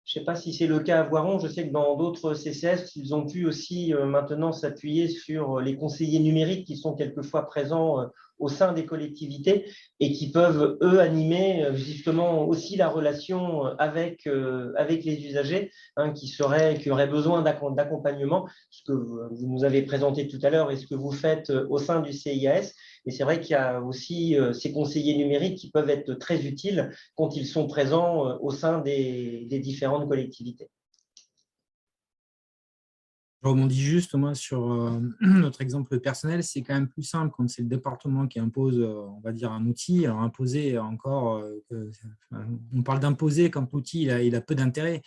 Je ne sais pas si c'est le cas à Voiron. Je sais que dans d'autres CCS, ils ont pu aussi maintenant s'appuyer sur les conseillers numériques qui sont quelquefois présents au sein des collectivités et qui peuvent, eux, animer justement aussi la relation avec les usagers qui auraient besoin d'accompagnement, ce que vous nous avez présenté tout à l'heure et ce que vous faites au sein du CIAS. Et c'est vrai qu'il y a aussi ces conseillers numériques qui peuvent être très utiles quand ils sont présents au sein des différentes collectivités. Je rebondis juste, moi, sur notre exemple personnel. C'est quand même plus simple quand c'est le département qui impose, on va dire, un outil. Alors, imposer encore, on parle d'imposer quand l'outil il a peu d'intérêt.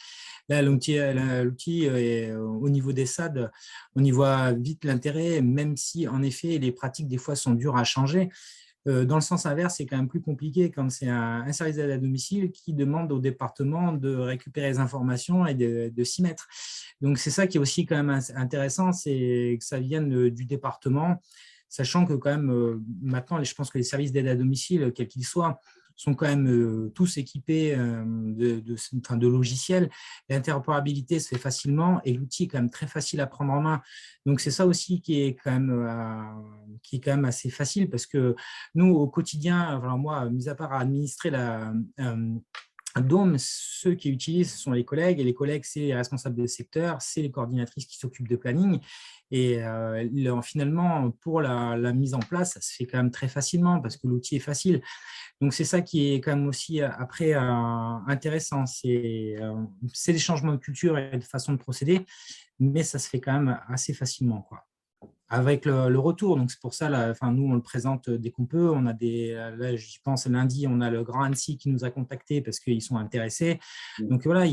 Là, l'outil au niveau des SAD, on y voit vite l'intérêt, même si, en effet, les pratiques, des fois, sont dures à changer. Dans le sens inverse, c'est quand même plus compliqué quand c'est un service d'aide à domicile qui demande au département de récupérer les informations et de s'y mettre. Donc, c'est ça qui est aussi quand même intéressant, c'est que ça vienne du département, sachant que quand même, maintenant, je pense que les services d'aide à domicile, quels qu'ils soient, sont quand même tous équipés de logiciels. L'interopérabilité se fait facilement et l'outil est quand même très facile à prendre en main. Donc, c'est ça aussi qui est quand même assez facile parce que nous, au quotidien, alors moi, mis à part à administrer Dôme, ceux qui utilisent, ce sont les collègues, et les collègues, c'est les responsables de secteur, c'est les coordinatrices qui s'occupent de planning. Et finalement, pour la mise en place, ça se fait quand même très facilement parce que l'outil est facile. Donc, c'est ça qui est quand même aussi après intéressant. C'est des changements de culture et de façon de procéder, mais ça se fait quand même assez facilement, quoi. Avec le retour. Donc, c'est pour ça, là, nous, on le présente dès qu'on peut. On a là, j'y pense, lundi, on a le Grand Annecy qui nous a contactés parce qu'ils sont intéressés. Donc, voilà,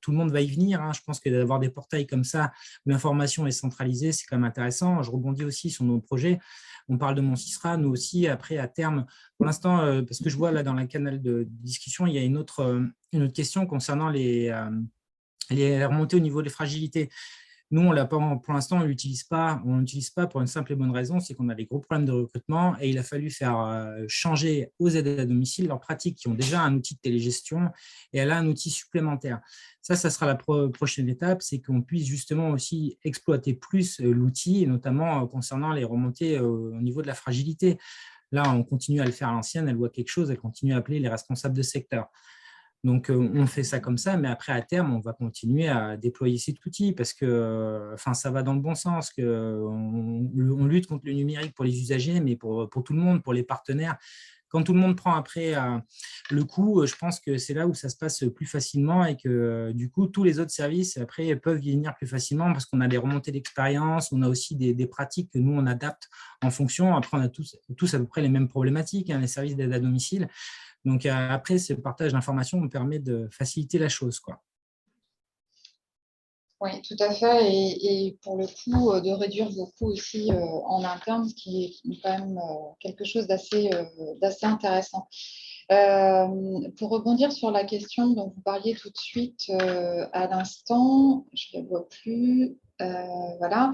tout le monde va y venir, hein. Je pense que d'avoir des portails comme ça où l'information est centralisée, c'est quand même intéressant. Je rebondis aussi sur nos projets. On parle de Mon Sisra, nous aussi, après, à terme, pour l'instant, parce que je vois là dans le canal de discussion, il y a une autre question concernant les remontées au niveau des fragilités. Nous, on l'a pas, pour l'instant, on l'utilise pas. On l'utilise pas pour une simple et bonne raison, c'est qu'on a des gros problèmes de recrutement et il a fallu faire changer aux aides à domicile leurs pratiques qui ont déjà un outil de télégestion et elle a un outil supplémentaire. Ça sera la prochaine étape, c'est qu'on puisse justement aussi exploiter plus l'outil, et notamment concernant les remontées au niveau de la fragilité. Là, on continue à le faire à l'ancienne, elle voit quelque chose, elle continue à appeler les responsables de secteur. Donc, on fait ça comme ça, mais après, à terme, on va continuer à déployer cet outil parce que ça va dans le bon sens. On lutte contre le numérique pour les usagers, mais pour tout le monde, pour les partenaires. Quand tout le monde prend après le coup, je pense que c'est là où ça se passe plus facilement et que du coup, tous les autres services après peuvent y venir plus facilement parce qu'on a des remontées d'expérience, on a aussi des pratiques que nous, on adapte en fonction. Après, on a tous à peu près les mêmes problématiques, hein, les services d'aide à domicile. Donc, après, ce partage d'informations nous permet de faciliter la chose, quoi. Oui, tout à fait. Et pour le coup, de réduire vos coûts aussi en interne, ce qui est quand même quelque chose d'assez intéressant. Pour rebondir sur la question dont vous parliez tout de suite à l'instant, je ne la vois plus. Voilà.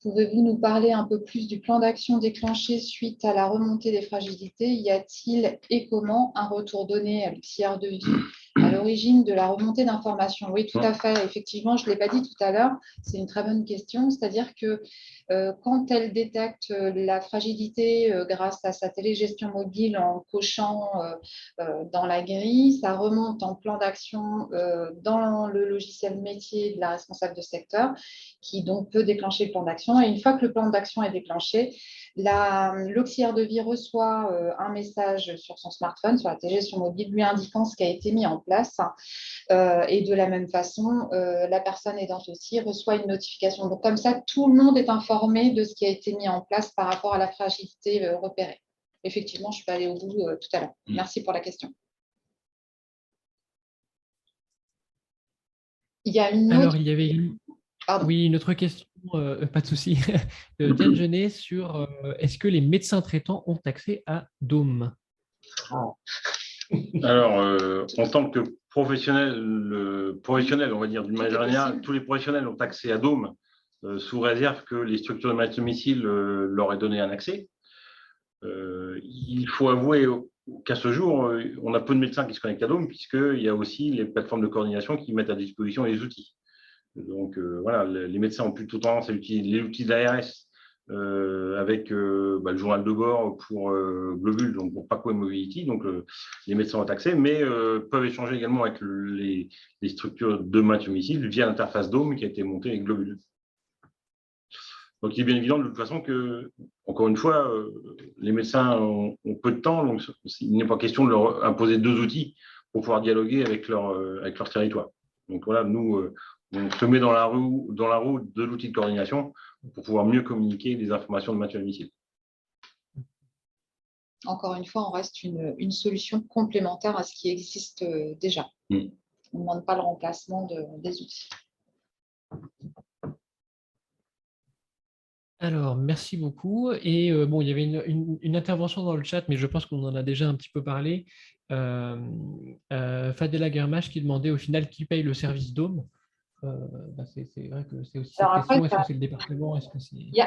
Pouvez-vous nous parler un peu plus du plan d'action déclenché suite à la remontée des fragilités? Y a-t-il et comment un retour donné à l'auxiliaire de vie à l'origine de la remontée d'informations? Oui, tout à fait. Effectivement, je ne l'ai pas dit tout à l'heure. C'est une très bonne question. C'est-à-dire que quand elle détecte la fragilité grâce à sa télégestion mobile en cochant dans la grille, ça remonte en plan d'action dans le logiciel métier de la responsable de secteur qui donc peut déclencher le plan d'action. Et une fois que le plan d'action est déclenché, l'auxiliaire de vie reçoit un message sur son smartphone, sur la télégestion mobile, lui indiquant ce qui a été mis en place. Et de la même façon, la personne aidante aussi reçoit une notification. Donc, comme ça, tout le monde est informé de ce qui a été mis en place par rapport à la fragilité repérée. Effectivement, je suis pas allée au bout tout à l'heure. Merci pour la question. Il y a une autre... Alors, il y avait une autre question, pas de souci, de Diane Genet sur est-ce que les médecins traitants ont accès à Dôme? Alors, en tant que professionnel, on va dire d'une manière générale, tous les professionnels ont accès à Dôme sous réserve que les structures de maintien à domicile leur aient donné un accès. Il faut avouer qu'à ce jour, on a peu de médecins qui se connectent à Dôme puisqu'il y a aussi les plateformes de coordination qui mettent à disposition les outils. Donc voilà, les médecins ont plutôt tendance à utiliser les outils d'ARS avec le journal de bord pour Globule, donc pour Paco et Mobility. Donc les médecins ont accès, mais peuvent échanger également avec les structures de maintien à domicile via l'interface Dôme qui a été montée avec Globule. Donc il est bien évident de toute façon que, encore une fois, les médecins ont peu de temps, donc il n'est pas question de leur imposer deux outils pour pouvoir dialoguer avec leur territoire. Donc voilà, nous, on se met dans la roue de l'outil de coordination pour pouvoir mieux communiquer des informations de maintien à domicile. Encore une fois, on reste une solution complémentaire à ce qui existe déjà. On ne demande pas le remplacement des outils. Alors, merci beaucoup. Et bon, il y avait une intervention dans le chat, mais je pense qu'on en a déjà un petit peu parlé. Fadela Germache qui demandait au final qui paye le service Dôme. C'est vrai que c'est aussi cette question. Est-ce que c'est le département? Il y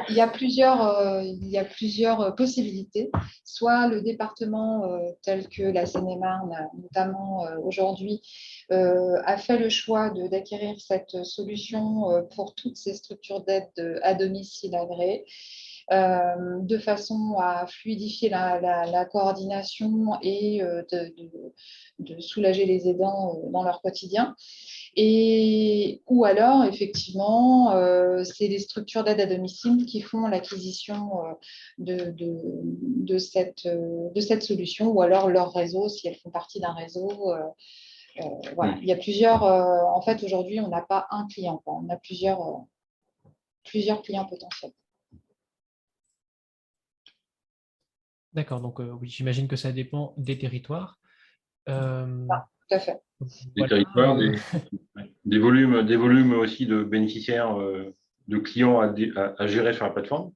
a plusieurs possibilités. Soit le département, tel que la Seine-et-Marne, notamment aujourd'hui, a fait le choix d'acquérir cette solution pour toutes ces structures d'aide à domicile agréées. de façon à fluidifier la coordination et de soulager les aidants dans leur quotidien. Ou alors, effectivement, c'est les structures d'aide à domicile qui font l'acquisition de cette solution, ou alors leur réseau, si elles font partie d'un réseau. Voilà. Il y a plusieurs. En fait, aujourd'hui, on n'a pas un client, quoi. On a plusieurs clients potentiels. D'accord, donc oui, j'imagine que ça dépend des territoires. Tout à fait. Des Voilà, territoires, des volumes aussi de bénéficiaires, de clients à gérer sur la plateforme.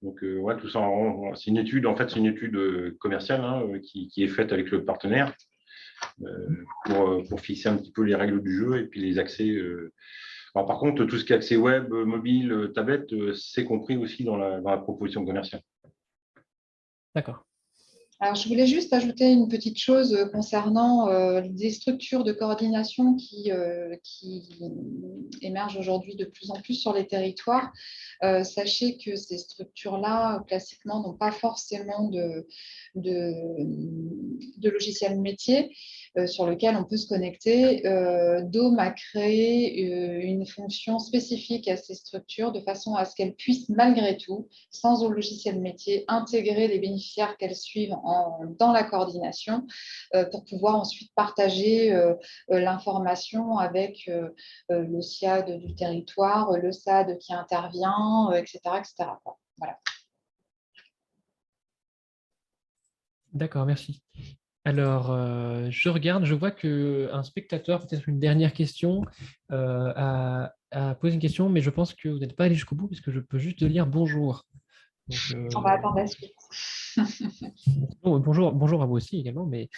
Donc, ouais, tout ça, c'est une étude, en fait, c'est une étude commerciale qui est faite avec le partenaire pour fixer un petit peu les règles du jeu et puis les accès. Alors, par contre, tout ce qui est accès web, mobile, tablette, c'est compris aussi dans la proposition commerciale. d'accord. Alors, je voulais juste ajouter une petite chose concernant des structures de coordination qui émergent aujourd'hui de plus en plus sur les territoires. Sachez que ces structures-là, classiquement, n'ont pas forcément de logiciel métier sur lequel on peut se connecter. Dome a créé une fonction spécifique à ces structures de façon à ce qu'elles puissent, malgré tout, sans logiciel métier, intégrer les bénéficiaires qu'elles suivent dans la coordination pour pouvoir ensuite partager l'information avec le SIAD du territoire, le SAD qui intervient, etc. etc. Voilà. D'accord, merci. Alors, je regarde, je vois qu'un spectateur, peut-être une dernière question, a posé une question, mais je pense que vous n'êtes pas allé jusqu'au bout, parce que je peux juste lire bonjour. Donc, on va attendre la suite. Bonjour à vous aussi également, mais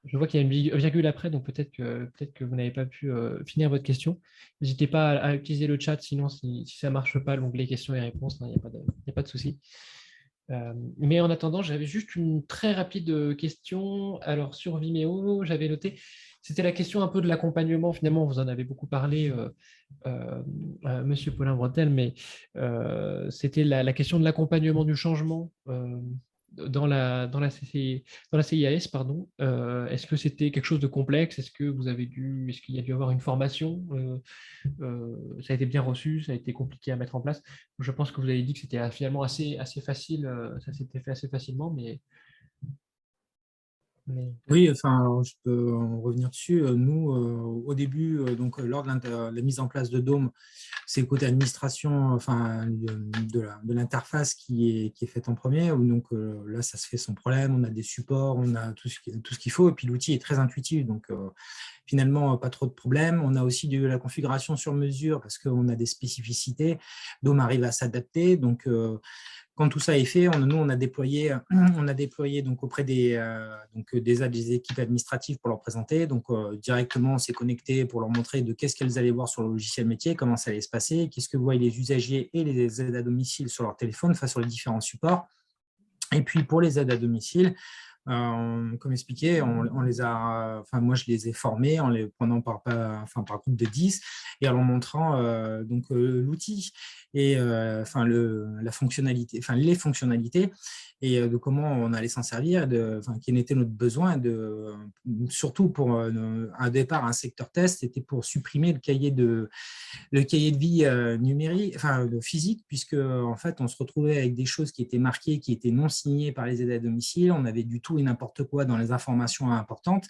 je vois qu'il y a une virgule après, donc peut-être que vous n'avez pas pu finir votre question. N'hésitez pas à utiliser le chat, sinon si ça ne marche pas, l'onglet questions et réponses, il n'y a pas de souci. Mais en attendant, j'avais juste une très rapide question. Alors sur Vimeo, j'avais noté, c'était la question un peu de l'accompagnement. Finalement, vous en avez beaucoup parlé, Monsieur Paulin Bretel, mais c'était la question de l'accompagnement du changement dans la CIAS, pardon. Est-ce que c'était quelque chose de complexe? Est-ce qu'il y a dû avoir une formation? Ça a été bien reçu, ça a été compliqué à mettre en place. Je pense que vous avez dit que c'était finalement assez facile, ça s'était fait assez facilement, mais... Oui, enfin, alors, je peux en revenir dessus. Nous, au début, donc, lors de la mise en place de Dome, c'est le côté administration, enfin, de l'interface qui est faite en premier. Donc là, ça se fait sans problème. On a des supports, on a tout ce qu'il faut. Et puis l'outil est très intuitif. Donc finalement, pas trop de problèmes. On a aussi de la configuration sur mesure parce qu'on a des spécificités. Dome arrive à s'adapter. Donc quand tout ça est fait, nous, on a déployé donc auprès des équipes administratives pour leur présenter. Donc, directement, on s'est connecté pour leur montrer de qu'est-ce qu'elles allaient voir sur le logiciel métier, comment ça allait se passer, qu'est-ce que voient les usagers et les aides à domicile sur leur téléphone, sur les différents supports. Et puis, pour les aides à domicile, comme expliqué, moi je les ai formés en les prenant par groupe de 10 et en leur montrant l'outil et les fonctionnalités et de comment on allait s'en servir, quel était notre besoin, surtout pour un départ, un secteur test, c'était pour supprimer le cahier de vie numérique, physique, puisque en fait on se retrouvait avec des choses qui étaient marquées, qui étaient non signées par les aides à domicile, on avait du tout et n'importe quoi dans les informations importantes.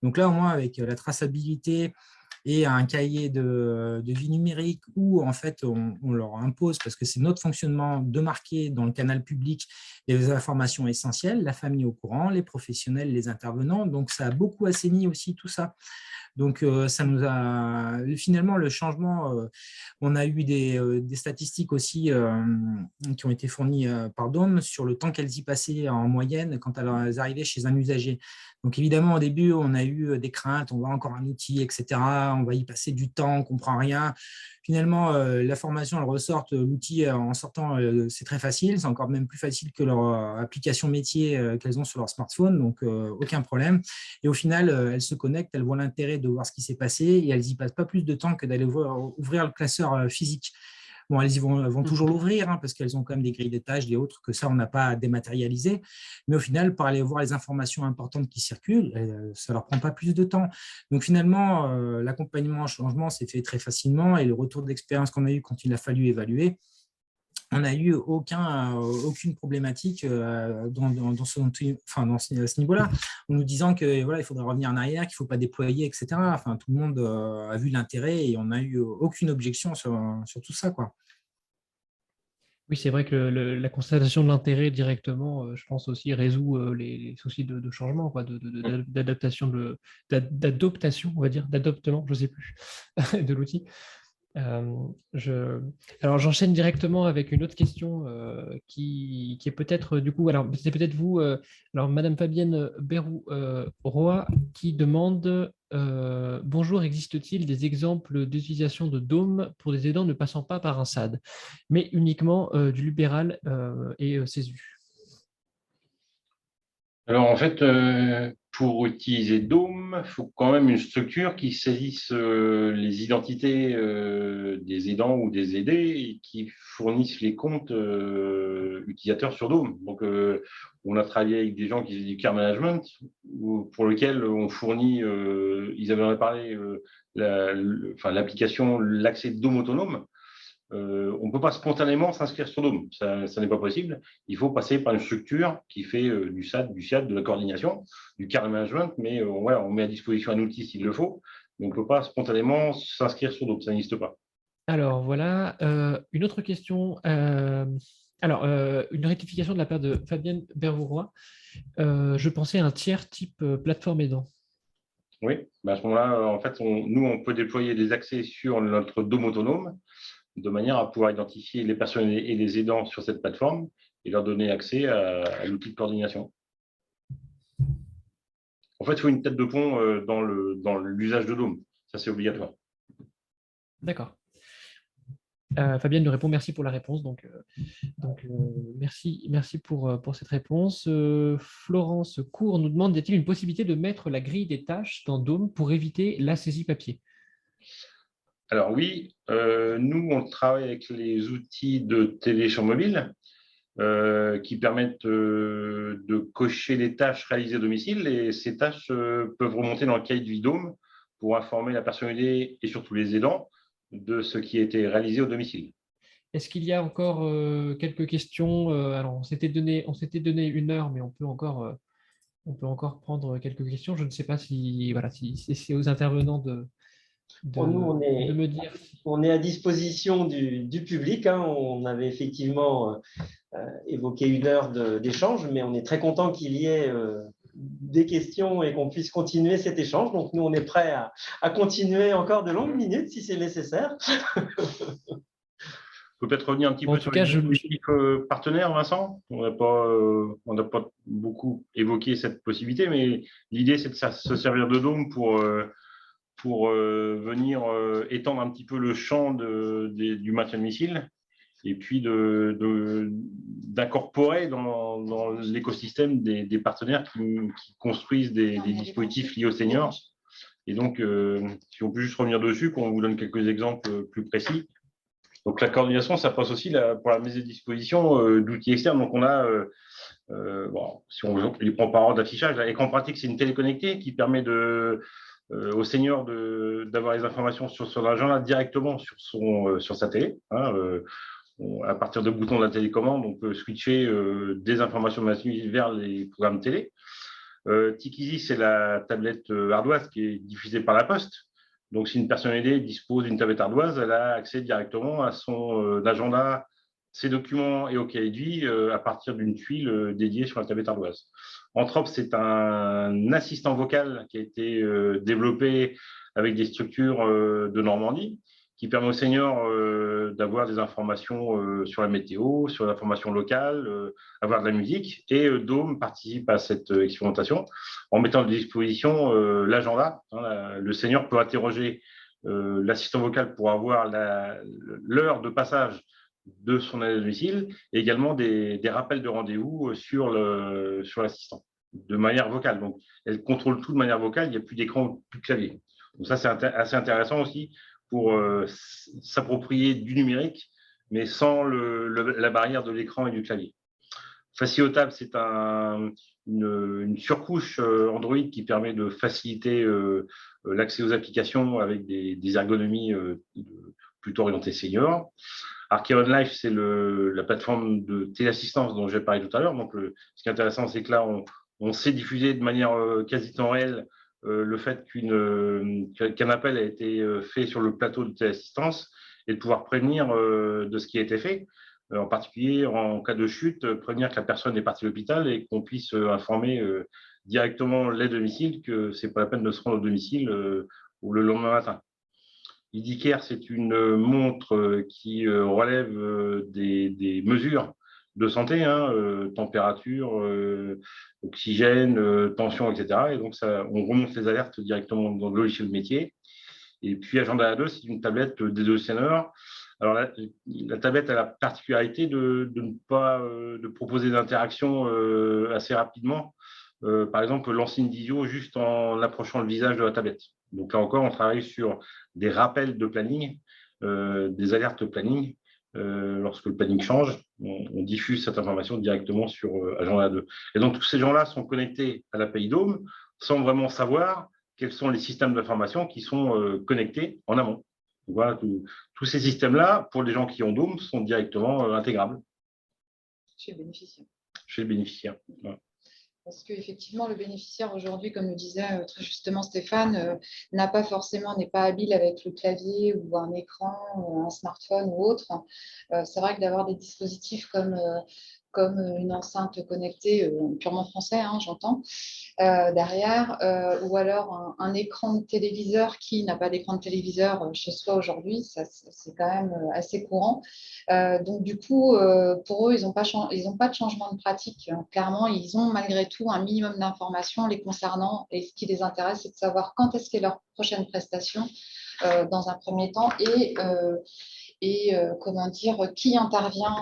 Donc là, au moins, avec la traçabilité et un cahier de vie numérique où en fait on leur impose, parce que c'est notre fonctionnement, de marquer dans le canal public les informations essentielles, la famille au courant, les professionnels, les intervenants. Donc ça a beaucoup assaini aussi tout ça. Donc, ça nous a finalement le changement. On a eu des statistiques aussi qui ont été fournies par Dome sur le temps qu'elles y passaient en moyenne quand elles arrivaient chez un usager. Donc, évidemment, au début, on a eu des craintes, on voit encore un outil, etc. On va y passer du temps, on ne comprend rien. Finalement, la formation, elle ressort, l'outil en sortant, c'est très facile. C'est encore même plus facile que leur application métier qu'elles ont sur leur smartphone, donc aucun problème. Et au final, elles se connectent, elles voient l'intérêt de voir ce qui s'est passé et elles n'y passent pas plus de temps que d'aller ouvrir le classeur physique. Bon, elles vont toujours l'ouvrir parce qu'elles ont quand même des grilles des tâches, des autres, que ça, on n'a pas à dématérialiser. Mais au final, pour aller voir les informations importantes qui circulent, ça ne leur prend pas plus de temps. Donc finalement, l'accompagnement au changement s'est fait très facilement et le retour d'expérience qu'on a eu quand il a fallu évaluer, on n'a eu aucune problématique dans ce niveau-là, en nous disant qu'il voilà, il faudrait revenir en arrière, qu'il ne faut pas déployer, etc. Enfin, tout le monde a vu l'intérêt et on n'a eu aucune objection sur tout ça, quoi. Oui, c'est vrai que la constatation de l'intérêt directement, je pense aussi, résout les soucis de changement, quoi, d'adaptation, d'adoptation, on va dire, d'adoptement, je ne sais plus, de l'outil. Alors, j'enchaîne directement avec une autre question qui est peut-être, du coup, alors c'est peut-être vous, alors Madame Fabienne Berrou-Roy qui demande bonjour, existe-t-il des exemples d'utilisation de Dome pour des aidants ne passant pas par un SAD, mais uniquement du libéral et CESU? Alors, en fait, pour utiliser Dome, il faut quand même une structure qui saisisse les identités des aidants ou des aidés et qui fournisse les comptes utilisateurs sur Dome. Donc, on a travaillé avec des gens qui faisaient du care management pour lequel on fournit, ils avaient réparé l'application, l'accès Dome autonome. On ne peut pas spontanément s'inscrire sur Dome, ça n'est pas possible. Il faut passer par une structure qui fait du SAD, de la coordination, du care management, mais voilà, on met à disposition un outil s'il le faut, mais on ne peut pas spontanément s'inscrire sur Dome, ça n'existe pas. Alors voilà, une autre question. Une rectification de la part de Fabienne Bervouroy. Je pensais à un tiers type plateforme aidant. Oui, à ce moment-là, en fait, nous, on peut déployer des accès sur notre Dome autonome de manière à pouvoir identifier les personnes et les aidants sur cette plateforme et leur donner accès à l'outil de coordination. En fait, il faut une tête de pont dans l'usage de Dome. Ça, c'est obligatoire. D'accord. Fabienne nous répond merci pour la réponse. Merci pour cette réponse. Florence Cour nous demande y a-t-il une possibilité de mettre la grille des tâches dans Dome pour éviter la saisie papier? Alors oui, nous, on travaille avec les outils de télé sur mobile qui permettent de cocher les tâches réalisées à domicile et ces tâches peuvent remonter dans le cahier de vie Dome pour informer la personne aidée et surtout les aidants de ce qui a été réalisé au domicile. Est-ce qu'il y a encore quelques questions? Alors, on s'était donné 1 heure, mais on peut encore prendre quelques questions. Je ne sais pas si c'est aux intervenants de Nous, me dire. on est à disposition du public. On avait effectivement évoqué 1 heure d'échange, mais on est très content qu'il y ait des questions et qu'on puisse continuer cet échange. Donc, nous, on est prêts à continuer encore de longues minutes si c'est nécessaire. Je peux peut-être revenir un petit peu sur les dispositifs partenaires, Vincent. On n'a pas beaucoup évoqué cette possibilité, mais l'idée, c'est de se servir de Dome pour venir étendre un petit peu le champ du maintien de missile et puis d'incorporer dans l'écosystème des partenaires qui construisent des dispositifs liés aux seniors. Et donc, si on peut juste revenir dessus, qu'on vous donne quelques exemples plus précis. Donc, la coordination, ça passe aussi pour la mise à disposition d'outils externes. Donc, on a, si on les prend par ordre d'affichage, l'écran pratique, c'est une télé connectée qui permet au senior d'avoir les informations sur son agenda directement sur sa télé. À partir de boutons de la télécommande, on peut switcher des informations de matinée vers les programmes télé. Tikizi, c'est la tablette ardoise qui est diffusée par la poste. Donc, si une personne aidée dispose d'une tablette ardoise, elle a accès directement à son agenda, ses documents et au cahier de vie à partir d'une tuile dédiée sur la tablette ardoise. Anthrope, c'est un assistant vocal qui a été développé avec des structures de Normandie qui permet aux seniors d'avoir des informations sur la météo, sur l'information locale, avoir de la musique. Et Dome participe à cette expérimentation en mettant à disposition l'agenda. Le senior peut interroger l'assistant vocal pour avoir l'heure de passage de son aide à domicile et également des rappels de rendez-vous sur l'assistant de manière vocale. Donc, elle contrôle tout de manière vocale, il n'y a plus d'écran, plus de clavier. Donc ça, c'est assez intéressant aussi pour s'approprier du numérique mais sans la barrière de l'écran et du clavier. Faciotable, c'est une surcouche Android qui permet de faciliter l'accès aux applications avec des ergonomies plutôt orientées senior. Archaon Life, c'est la plateforme de téléassistance dont j'ai parlé tout à l'heure. Donc, ce qui est intéressant, c'est que là, on sait diffuser de manière quasi temps réel le fait qu'un appel a été fait sur le plateau de téléassistance et de pouvoir prévenir de ce qui a été fait. En particulier, en cas de chute, prévenir que la personne est partie à l'hôpital et qu'on puisse informer directement les domiciles que ce n'est pas la peine de se rendre au domicile ou le lendemain matin. IDCare, c'est une montre qui relève des mesures de santé, température, oxygène, tension, etc. Et donc, on remonte les alertes directement dans le logiciel métier. Et puis, Agenda A2, c'est une tablette D2Scanner. Alors, la tablette a la particularité de ne pas de proposer d'interaction assez rapidement. Par exemple, lancer une visio juste en approchant le visage de la tablette. Donc là encore, on travaille sur des rappels de planning, des alertes planning. Lorsque le planning change, on diffuse cette information directement sur Agenda 2. Et donc, tous ces gens-là sont connectés à l'API Dome sans vraiment savoir quels sont les systèmes d'information qui sont connectés en amont. Donc, voilà, tous ces systèmes-là, pour les gens qui ont Dome, sont directement intégrables. Chez le bénéficiaire. Chez le bénéficiaire. Voilà. Parce qu'effectivement, le bénéficiaire aujourd'hui, comme le disait très justement Stéphane, n'est pas habile avec le clavier ou un écran, un smartphone ou autre. C'est vrai que d'avoir des dispositifs comme une enceinte connectée, purement français, j'entends, derrière, ou alors un écran de téléviseur qui n'a pas d'écran de téléviseur chez soi aujourd'hui, c'est quand même assez courant. Donc du coup, pour eux, ils n'ont pas de changement de pratique. Clairement, ils ont malgré tout un minimum d'informations les concernant, et ce qui les intéresse, c'est de savoir quand est-ce qu'est leur prochaine prestation dans un premier temps et comment dire, qui intervient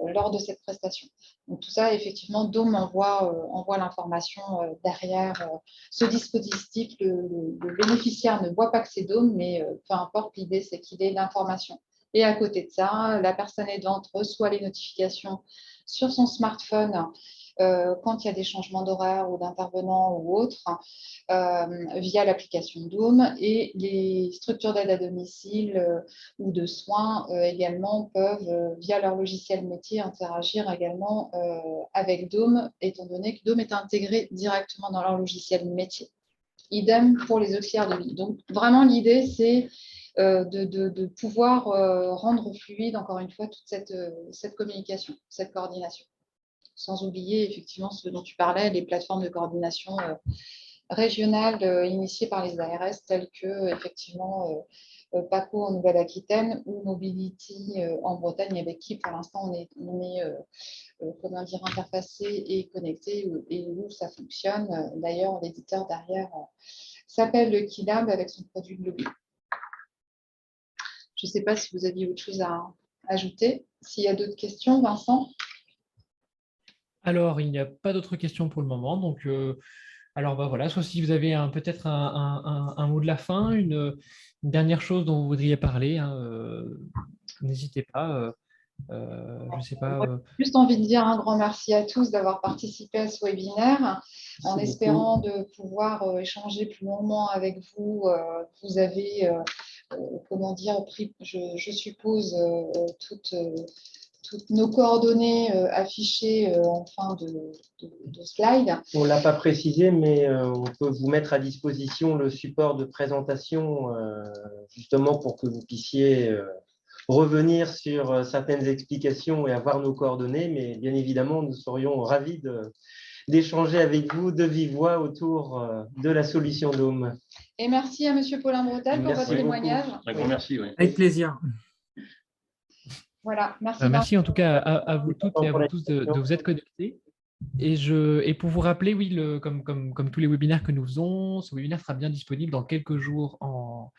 lors de cette prestation. Donc tout ça, effectivement, Dome envoie l'information derrière ce dispositif. Le bénéficiaire ne voit pas que c'est Dome, mais peu importe, l'idée, c'est qu'il ait l'information. Et à côté de ça, la personne aidante reçoit les notifications sur son smartphone quand il y a des changements d'horaire ou d'intervenants ou autres via l'application Dome, et les structures d'aide à domicile ou de soins également peuvent, via leur logiciel métier, interagir également avec Dome, étant donné que Dome est intégré directement dans leur logiciel métier. Idem pour les auxiliaires de vie. Donc vraiment, l'idée, c'est de pouvoir rendre fluide, encore une fois, toute cette communication, cette coordination. Sans oublier effectivement ce dont tu parlais, les plateformes de coordination régionales initiées par les ARS, telles que effectivement PACO en Nouvelle-Aquitaine ou Mobility en Bretagne, avec qui pour l'instant on est comment dire, interfacé et connecté, et où ça fonctionne. D'ailleurs, l'éditeur derrière s'appelle le Keylab avec son produit Globi. Je ne sais pas si vous aviez autre chose à ajouter. S'il y a d'autres questions, Vincent? Alors, il n'y a pas d'autres questions pour le moment. Donc, alors voilà, soit si vous avez peut-être un mot de la fin, une dernière chose dont vous voudriez parler, n'hésitez pas. Je ne sais pas. J'ai juste envie de dire un grand merci à tous d'avoir participé à ce webinaire, en espérant de pouvoir échanger plus longuement avec vous. Vous avez, comment dire, pris, je suppose, toutes nos coordonnées affichées en fin de slide. On ne l'a pas précisé, mais on peut vous mettre à disposition le support de présentation, justement pour que vous puissiez revenir sur certaines explications et avoir nos coordonnées. Mais bien évidemment, nous serions ravis d'échanger avec vous de vive voix autour de la solution Dome. Et merci à M. Paulin Bretel pour votre témoignage. Un grand merci. Oui. Avec plaisir. Voilà, merci. Merci en tout cas à vous toutes et à vous tous de vous être connectés. Et pour vous rappeler, oui, comme tous les webinaires que nous faisons, ce webinaire sera bien disponible dans quelques jours en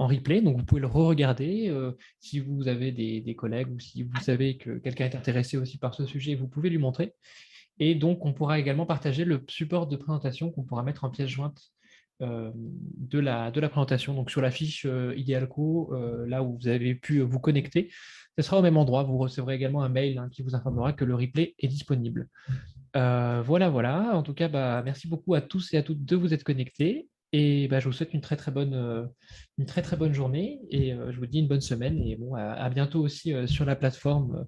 replay. Donc, vous pouvez le re-regarder. Si vous avez des collègues ou si vous savez que quelqu'un est intéressé aussi par ce sujet, vous pouvez lui montrer. Et donc, on pourra également partager le support de présentation qu'on pourra mettre en pièce jointe de la présentation. Donc, sur la fiche Idealco, là où vous avez pu vous connecter, ce sera au même endroit. Vous recevrez également un mail qui vous informera que le replay est disponible. Voilà. En tout cas, merci beaucoup à tous et à toutes de vous être connectés. Et je vous souhaite une très très bonne journée et je vous dis une bonne semaine et à bientôt aussi sur la plateforme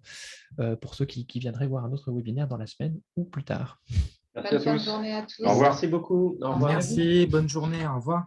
pour ceux qui viendraient voir un autre webinaire dans la semaine ou plus tard. Merci à Bonne tous. journée à tous. Au revoir. Merci beaucoup. Au revoir. Merci, bonne journée, au revoir.